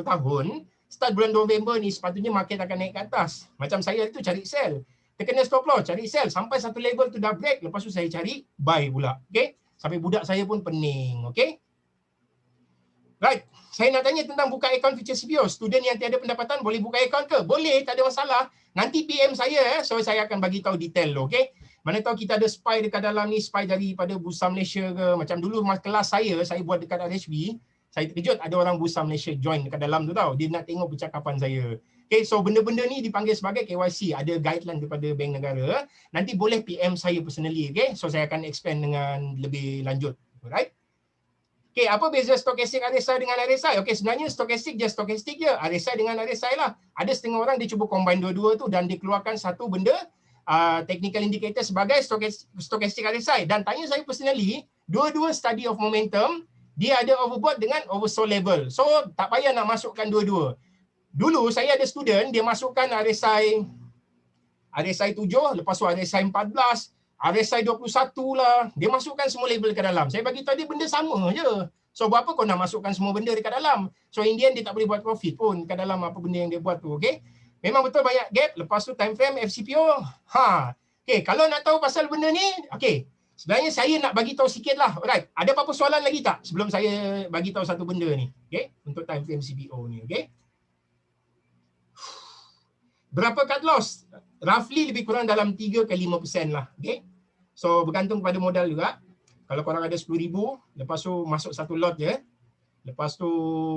tahun, start bulan November ni sepatutnya market akan naik ke atas. Macam saya tu cari sell. Terkena stop loss, cari sell. Sampai satu level tu dah break, lepas tu saya cari buy pula. Okay? Sampai budak saya pun pening. Okay? Right, saya nak tanya tentang buka akaun future CPO. Student yang tiada pendapatan boleh buka akaun ke? Boleh, tak ada masalah. Nanti PM saya, so saya akan bagi tahu detail, okay? Mana tahu kita ada spy dekat dalam ni, spy daripada Bursa Malaysia ke. Macam dulu kelas saya buat dekat RHB, saya terkejut ada orang Bursa Malaysia join dekat dalam tu tau. Dia nak tengok percakapan saya. Okay, so benda-benda ni dipanggil sebagai KYC. Ada guideline daripada Bank Negara. Nanti boleh PM saya personally, okay? So saya akan expand dengan lebih lanjut. Alright? Okay, apa beza stokastik RSI dengan RSI? Okay, sebenarnya stokastik je stokastik je. RSI dengan RSI lah. Ada setengah orang dia cuba combine dua-dua tu dan dia keluarkan satu benda, technical indicator sebagai stokastik RSI. Dan tanya saya personally, dua-dua study of momentum, dia ada overbought dengan oversold level. So, tak payah nak masukkan dua-dua. Dulu saya ada student, dia masukkan RSI 7, lepas tu RSI 14, RSI 21 lah. Dia masukkan semua label ke dalam. Saya bagi tahu dia benda sama je. So buat apa kau nak masukkan semua benda dekat dalam? So in the end dia tak boleh buat profit pun dekat dalam apa benda yang dia buat tu, okey? Memang betul banyak gap. Lepas tu time frame FCPO. Okey, kalau nak tahu pasal benda ni, okey. Sebenarnya saya nak bagi tahu sikitlah. Alright. Ada apa-apa soalan lagi tak sebelum saya bagi tahu satu benda ni? Okey, untuk time frame CPO ni, okey? Berapa cut loss? Roughly lebih kurang dalam 3 ke 5% lah, okey? So bergantung pada modal juga. Kalau korang ada 10,000, lepas tu masuk satu lot je. Lepas tu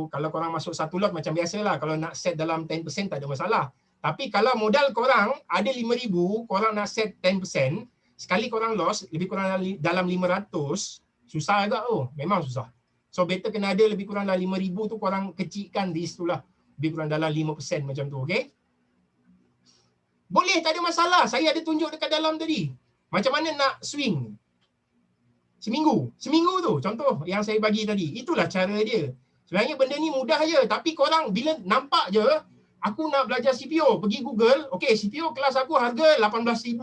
kalau korang masuk satu lot macam biasalah, kalau nak set dalam 10% tak ada masalah. Tapi kalau modal korang ada 5,000, korang nak set 10%, sekali korang loss lebih kurang dalam 500, susah agak tu, memang susah. So better kena ada lebih kurang dalam 5,000 tu korang kecilkan risk tu lah. Lebih kurang dalam 5% macam tu, okey? Boleh, tak ada masalah. Saya ada tunjuk dekat dalam tadi. Macam mana nak swing seminggu tu, contoh yang saya bagi tadi. Itulah cara dia. Sebenarnya benda ni mudah je, tapi korang bila nampak je aku nak belajar CPO, pergi Google, okey CPO kelas aku harga 18,000,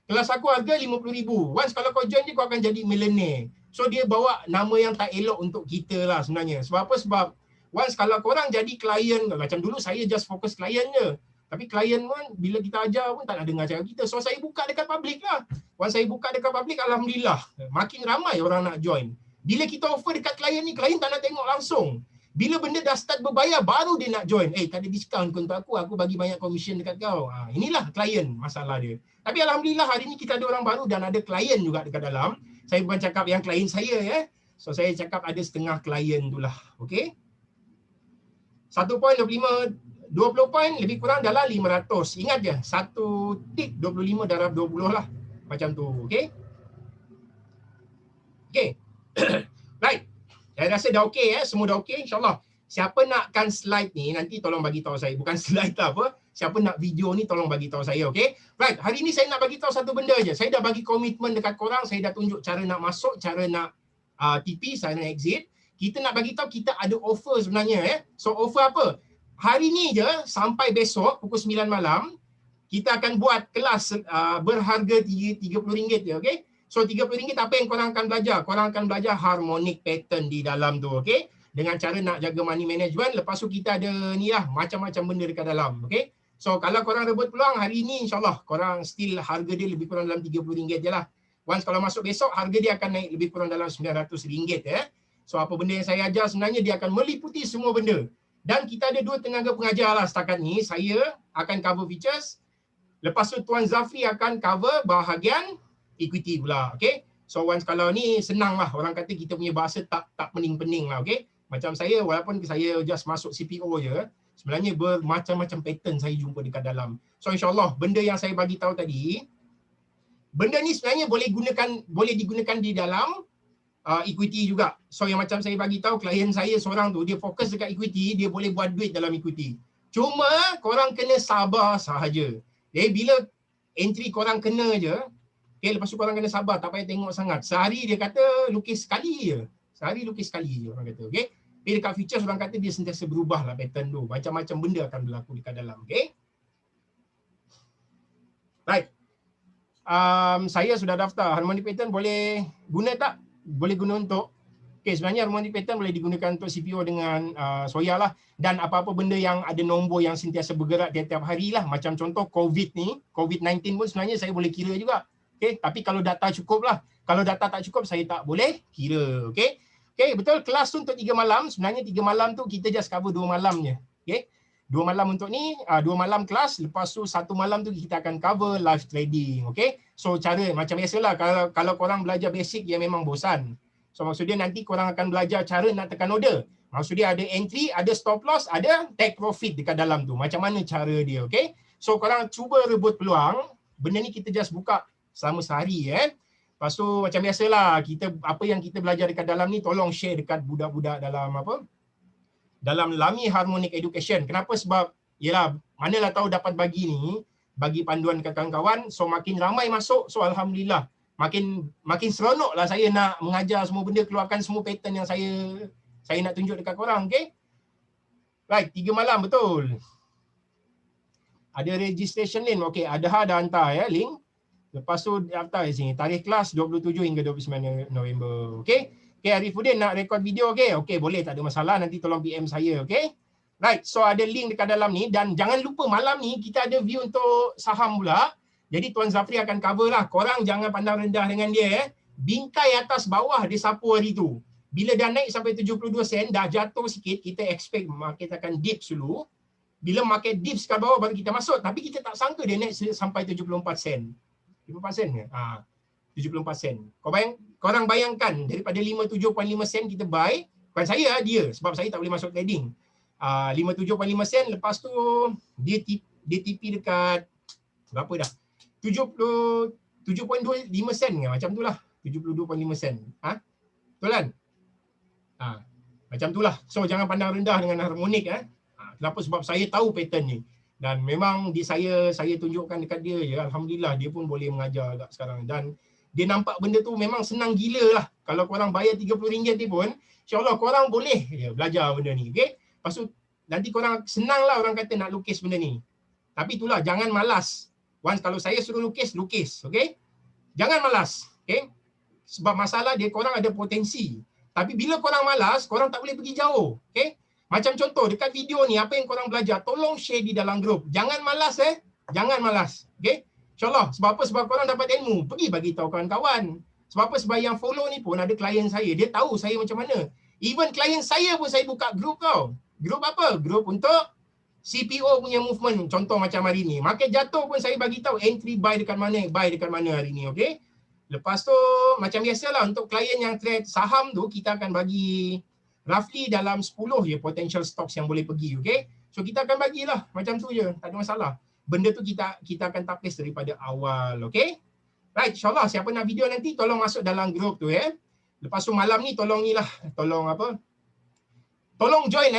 kelas aku harga 50,000. Once kalau kau join je kau akan jadi millionaire. So dia bawa nama yang tak elok untuk kita lah sebenarnya. Sebab apa? Sebab once kalau korang jadi klien, macam dulu saya just fokus klien je. Tapi klien pun bila kita ajar pun tak nak dengar cakap kita. So saya buka dekat public lah. Once saya buka dekat public, alhamdulillah makin ramai orang nak join. Bila kita offer dekat klien ni, klien tak nak tengok langsung. Bila benda dah start berbayar, baru dia nak join. Tak ada diskaun ke untuk aku bagi banyak commission dekat kau. Inilah klien masalah dia. Tapi alhamdulillah hari ni kita ada orang baru dan ada klien juga dekat dalam. Saya bukan cakap yang klien saya ya. So saya cakap ada setengah klien tu lah. Okay. 1.25 20 poin lebih kurang dalam 500. Ingat je, 1 tick 25 darab 20 lah. Macam tu, okey? Okey. Right. Saya rasa dah okey semua dah okey insya-Allah. Siapa nakkan slide ni nanti tolong bagi tahu saya. Bukan slide lah apa. Siapa nak video ni tolong bagi tahu saya, okey? Right, hari ni saya nak bagi tahu satu benda je. Saya dah bagi komitmen dekat korang, saya dah tunjuk cara nak masuk, cara nak TP, cara nak exit. Kita nak bagi tahu kita ada offer sebenarnya So offer apa? Hari ni je sampai besok pukul 9 malam kita akan buat kelas berharga RM30 je, okey? So RM30 apa yang korang akan belajar? Korang akan belajar harmonic pattern di dalam tu, okey? dengan cara nak jaga money management. Lepas tu kita ada ni lah, macam-macam benda dekat dalam. Okay. So kalau korang rebut peluang hari ni, insyaAllah korang still harga dia lebih kurang dalam RM30 je lah. Once kalau masuk besok, harga dia akan naik lebih kurang dalam RM900. So apa benda yang saya ajar sebenarnya dia akan meliputi semua benda. Dan kita ada 2 tenaga pengajar lah setakat ni. Saya akan cover features. Lepas tu Tuan Zafri akan cover bahagian equity pula. Okay. So once kalau ni senang lah. Orang kata kita punya bahasa tak pening-pening lah. Okay. Macam saya, walaupun saya just masuk CPO je, sebenarnya bermacam-macam pattern saya jumpa dekat dalam. So insyaAllah benda yang saya bagi tahu tadi, benda ni sebenarnya boleh digunakan di dalam equity juga. So yang macam saya bagi tahu, klien saya seorang tu dia fokus dekat equity, dia boleh buat duit dalam equity. Cuma korang kena sabar sahaja. Jadi bila entry korang kena je, okay, lepas tu korang kena sabar, tak payah tengok sangat. Sehari dia kata lukis sekali je. Sehari lukis sekali je orang kata. Okay. Tapi dekat features orang kata dia sentiasa berubah lah pattern tu. Macam-macam benda akan berlaku dekat dalam. Okay. Right. Saya sudah daftar. Harmonic pattern boleh guna tak? Boleh guna untuk sebenarnya harmonic pattern boleh digunakan untuk CPO dengan soya lah. Dan apa-apa benda yang ada nombor yang sentiasa bergerak tiap-tiap hari lah. Macam contoh COVID ni, COVID-19 pun sebenarnya saya boleh kira juga. Okay. Tapi kalau data cukup lah. Kalau data tak cukup, saya tak boleh kira. Okay. Okay, betul. Kelas tu untuk 3 malam. Sebenarnya 3 malam tu kita just cover 2 malam je. Okay. 2 malam untuk ni, 2 malam kelas. Lepas tu 1 malam tu kita akan cover live trading. Okay. So cara macam biasalah, kalau korang belajar basic yang memang bosan. So maksud dia nanti korang akan belajar cara nak tekan order. Maksud dia ada entry, ada stop loss, ada take profit dekat dalam tu. Macam mana cara dia. Okay. So korang cuba rebut peluang. Benda ni kita just buka selama sehari. Lepas tu macam biasalah, apa yang kita belajar dekat dalam ni tolong share dekat budak-budak dalam dalam Lami Harmonic Education. Kenapa? Sebab yalah, manalah tahu dapat bagi panduan dekat kawan-kawan, so makin ramai masuk, so alhamdulillah makin seronoklah saya nak mengajar semua benda, keluarkan semua pattern yang saya nak tunjuk dekat korang. Okay. Right, 3 malam betul. Ada registration link. Okay, Adha dah hantar link. Lepas tu daftar di sini. Tarikh kelas 27 hingga 29 November. Okay. Okay, Arifuddin nak record video. Okay. Okay, boleh. Tak ada masalah. Nanti tolong PM saya. Okay. Right. So ada link dekat dalam ni. Dan jangan lupa malam ni kita ada view untuk saham pula. Jadi Tuan Zafri akan cover lah. Korang jangan pandang rendah dengan dia. Bingkai atas bawah dia sapu hari tu. Bila dah naik sampai 72 sen, dah jatuh sikit, kita expect market akan dip dulu. Bila market dip kat bawah baru kita masuk. Tapi kita tak sangka dia naik sampai 74 sen. 54 sen ke? 74 sen. Korang bayangkan daripada 57.5 sen kita buy, bukan saya, dia, sebab saya tak boleh masuk trading. 57.5 sen, lepas tu dia TP dekat berapa dah? 7.25 sen ke? Macam tu lah. 72.5 sen. Betul kan? Macam tu lah. So jangan pandang rendah dengan harmonik. Kenapa? Sebab saya tahu pattern ni. Dan memang saya tunjukkan dekat dia je. Alhamdulillah dia pun boleh mengajar agak sekarang. Dan dia nampak benda tu memang senang gila lah. Kalau korang bayar RM30 ni pun, insyaAllah korang boleh belajar benda ni. Okay? Lepas tu nanti korang senang lah orang kata nak lukis benda ni. Tapi itulah, jangan malas. Once kalau saya suruh lukis. Okay? Jangan malas. Okay? Sebab masalah dia korang ada potensi. Tapi bila korang malas, korang tak boleh pergi jauh. Okay? Macam contoh, dekat video ni, apa yang korang belajar, tolong share di dalam grup. Jangan malas Jangan malas. Okay? InsyaAllah. Sebab apa? Sebab korang dapat ilmu. Pergi bagi tahu kawan-kawan. Sebab apa? Sebab yang follow ni pun ada klien saya. Dia tahu saya macam mana. Even klien saya pun saya buka grup tau. Grup apa? Grup untuk CPO punya movement. Contoh macam hari ni. Market jatuh pun saya bagi tahu entry buy dekat mana hari ni. Okay? Lepas tu, macam biasalah untuk klien yang trade saham tu, kita akan bagi roughly dalam 10 je potential stocks yang boleh pergi, okay? So kita akan bagilah macam tu je, tak ada masalah. Benda tu kita akan tapis daripada awal, okay? Right, insyaAllah siapa nak video nanti tolong masuk dalam grup tu Lepas tu malam ni tolong join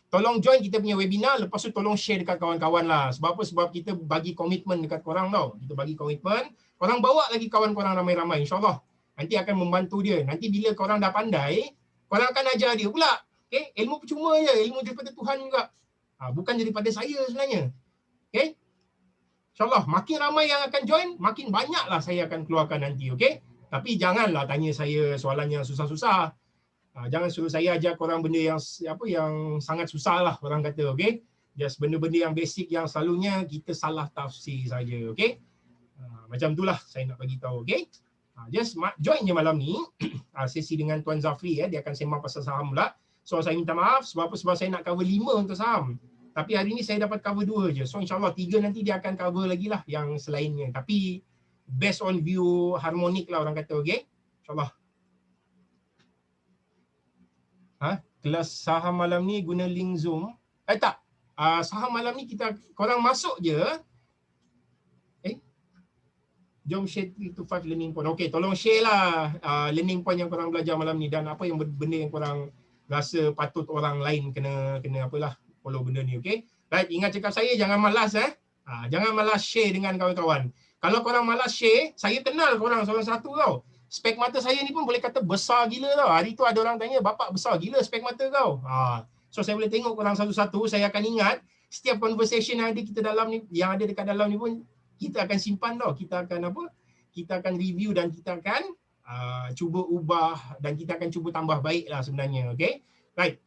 Tolong join kita punya webinar, lepas tu tolong share dekat kawan-kawan lah. Sebab apa? Sebab kita bagi komitmen dekat korang tau. Kita bagi komitmen, korang bawa lagi kawan korang ramai-ramai, insyaAllah. Nanti akan membantu dia. Nanti bila korang dah pandai, korang akan ajar dia pula. Okay? Ilmu percuma je. Ilmu daripada Tuhan juga. Bukan daripada saya sebenarnya. Okay? InsyaAllah. Makin ramai yang akan join, makin banyaklah saya akan keluarkan nanti. Okay? Tapi janganlah tanya saya soalan yang susah-susah. Jangan suruh saya ajar korang benda yang yang sangat susah lah orang kata, okey? Just benda-benda yang basic yang selalunya kita salah tafsir saja, okey? Macam itulah saya nak bagi tahu, okey? Just join je malam ni sesi dengan Tuan Zafri, dia akan sembang pasal saham pula. So saya minta maaf sebab saya nak cover 5 untuk saham. Tapi hari ni saya dapat cover 2 je. So insyaAllah 3 nanti dia akan cover lagi lah yang selainnya. Tapi based on view harmonik lah orang kata, okey? InsyaAllah. Kelas saham malam ni guna link Zoom. Tak. Saham malam ni korang masuk je. Jom share 3 to 5 learning point. Okey, tolong share lah learning point yang korang belajar malam ni dan apa yang benda yang korang rasa patut orang lain kena apalah follow benda ni, okey? Right, ingat cakap saya, jangan malas jangan malas share dengan kawan-kawan. Kalau korang malas share, saya kenal korang salah satu tau. Spek mata saya ni pun boleh kata besar gila tau. Hari tu ada orang tanya, bapak besar gila spek mata kau. So saya boleh tengok korang satu-satu, saya akan ingat setiap conversation yang ada kita dalam ni, yang ada dekat dalam ni pun kita akan simpan tau. Kita akan review dan kita akan cuba ubah dan kita akan cuba tambah baik lah sebenarnya, okay? Right.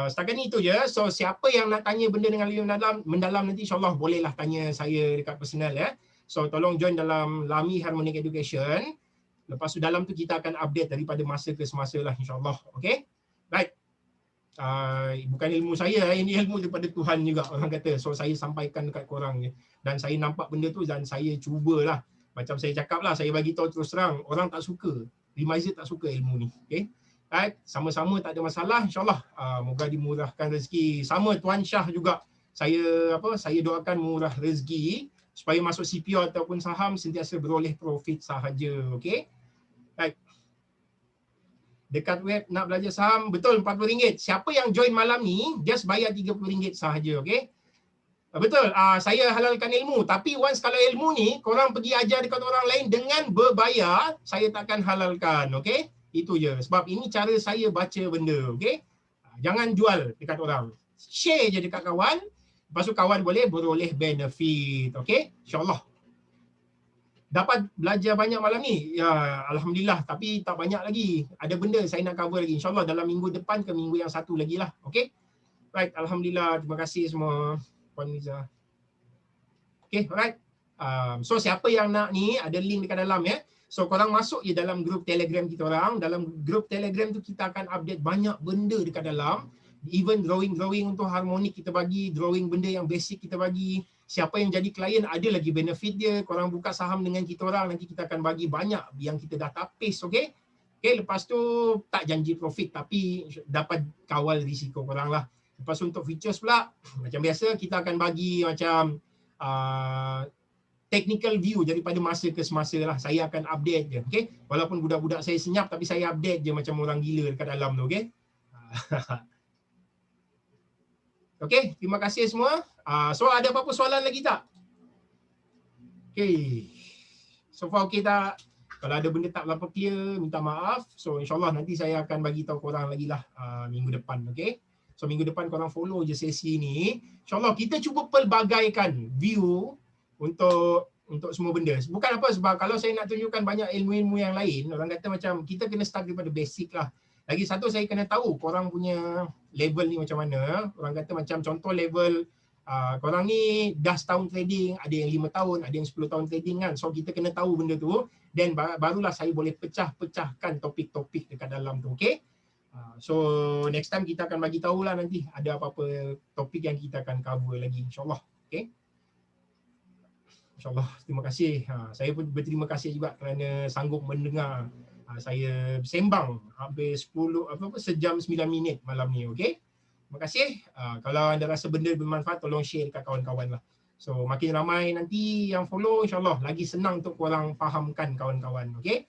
Setakat ni itu je. So siapa yang nak tanya benda dengan lebih mendalam nanti insyaAllah bolehlah tanya saya dekat personal ya. So tolong join dalam Lami Harmonic Education. Lepas tu dalam tu kita akan update daripada masa ke semasa lah insyaAllah, okay? Right. Bukan ilmu saya, ini ilmu daripada Tuhan juga orang kata. So saya sampaikan dekat korang je. Dan saya nampak benda tu dan saya cubalah. Macam saya cakap lah, saya bagi tahu terus terang, orang tak suka. Remizer tak suka ilmu ni. Okay? Right? Sama-sama tak ada masalah insyaAllah. Moga dimurahkan rezeki. Sama Tuan Syah juga. Saya doakan murah rezeki supaya masuk CPO ataupun saham sentiasa beroleh profit sahaja. Okay? Right. Dekat web nak belajar saham, betul RM40. Siapa yang join malam ni, just bayar RM30 sahaja, okey? Betul, saya halalkan ilmu. Tapi once kalau ilmu ni, korang pergi ajar dekat orang lain dengan berbayar, saya takkan halalkan, okey? Itu je. Sebab ini cara saya baca benda, okey? Jangan jual dekat orang. Share je dekat kawan, lepas tu kawan boleh beroleh benefit, okey? InsyaAllah. Dapat belajar banyak malam ni? Ya, Alhamdulillah. Tapi tak banyak lagi. Ada benda saya nak cover lagi. InsyaAllah dalam minggu depan ke minggu yang satu lagi lah. Okay? Right. Alhamdulillah. Terima kasih semua. Puan Miza. Okay, alright. So siapa yang nak ni, ada link dekat dalam ya. So korang masuk je dalam grup Telegram kita orang. Dalam grup Telegram tu kita akan update banyak benda dekat dalam. Even drawing untuk harmonik kita bagi, drawing benda yang basic kita bagi. Siapa yang jadi klien ada lagi benefit dia. Korang buka saham dengan kita orang, nanti kita akan bagi banyak yang kita dah tapis, okey? Okey, lepas tu tak janji profit tapi dapat kawal risiko korang lah. Lepas tu untuk features pula, macam biasa kita akan bagi macam technical view daripada masa ke semasa lah. Saya akan update je, okey? Walaupun budak-budak saya senyap tapi saya update je macam orang gila dekat dalam tu, okey? Okey, terima kasih semua. So ada apa-apa soalan lagi tak? Okey. So far okey tak? Kalau ada benda tak berapa clear, minta maaf. So insyaAllah nanti saya akan bagi tahu korang lagi lah minggu depan, okey? So minggu depan korang follow je sesi ni. InsyaAllah kita cuba pelbagaikan view untuk semua benda. Bukan apa, sebab kalau saya nak tunjukkan banyak ilmu-ilmu yang lain, orang kata macam kita kena start daripada basic lah. Lagi satu saya kena tahu korang punya level ni macam mana. Orang kata macam contoh level korang ni dah setahun trading, ada yang 5 tahun, ada yang 10 tahun trading kan. So kita kena tahu benda tu, then barulah saya boleh pecah-pecahkan topik-topik dekat dalam tu, okey? So next time kita akan bagi tahulah nanti ada apa-apa topik yang kita akan cover lagi insyaAllah, okey? InsyaAllah, terima kasih. Saya pun berterima kasih juga kerana sanggup mendengar saya sembang hampir sejam 9 minit malam ni, okey? Terima kasih. Kalau anda rasa benda bermanfaat, tolong share dekat kawan-kawan lah. So makin ramai nanti yang follow, insyaAllah lagi senang untuk korang fahamkan kawan-kawan, okey?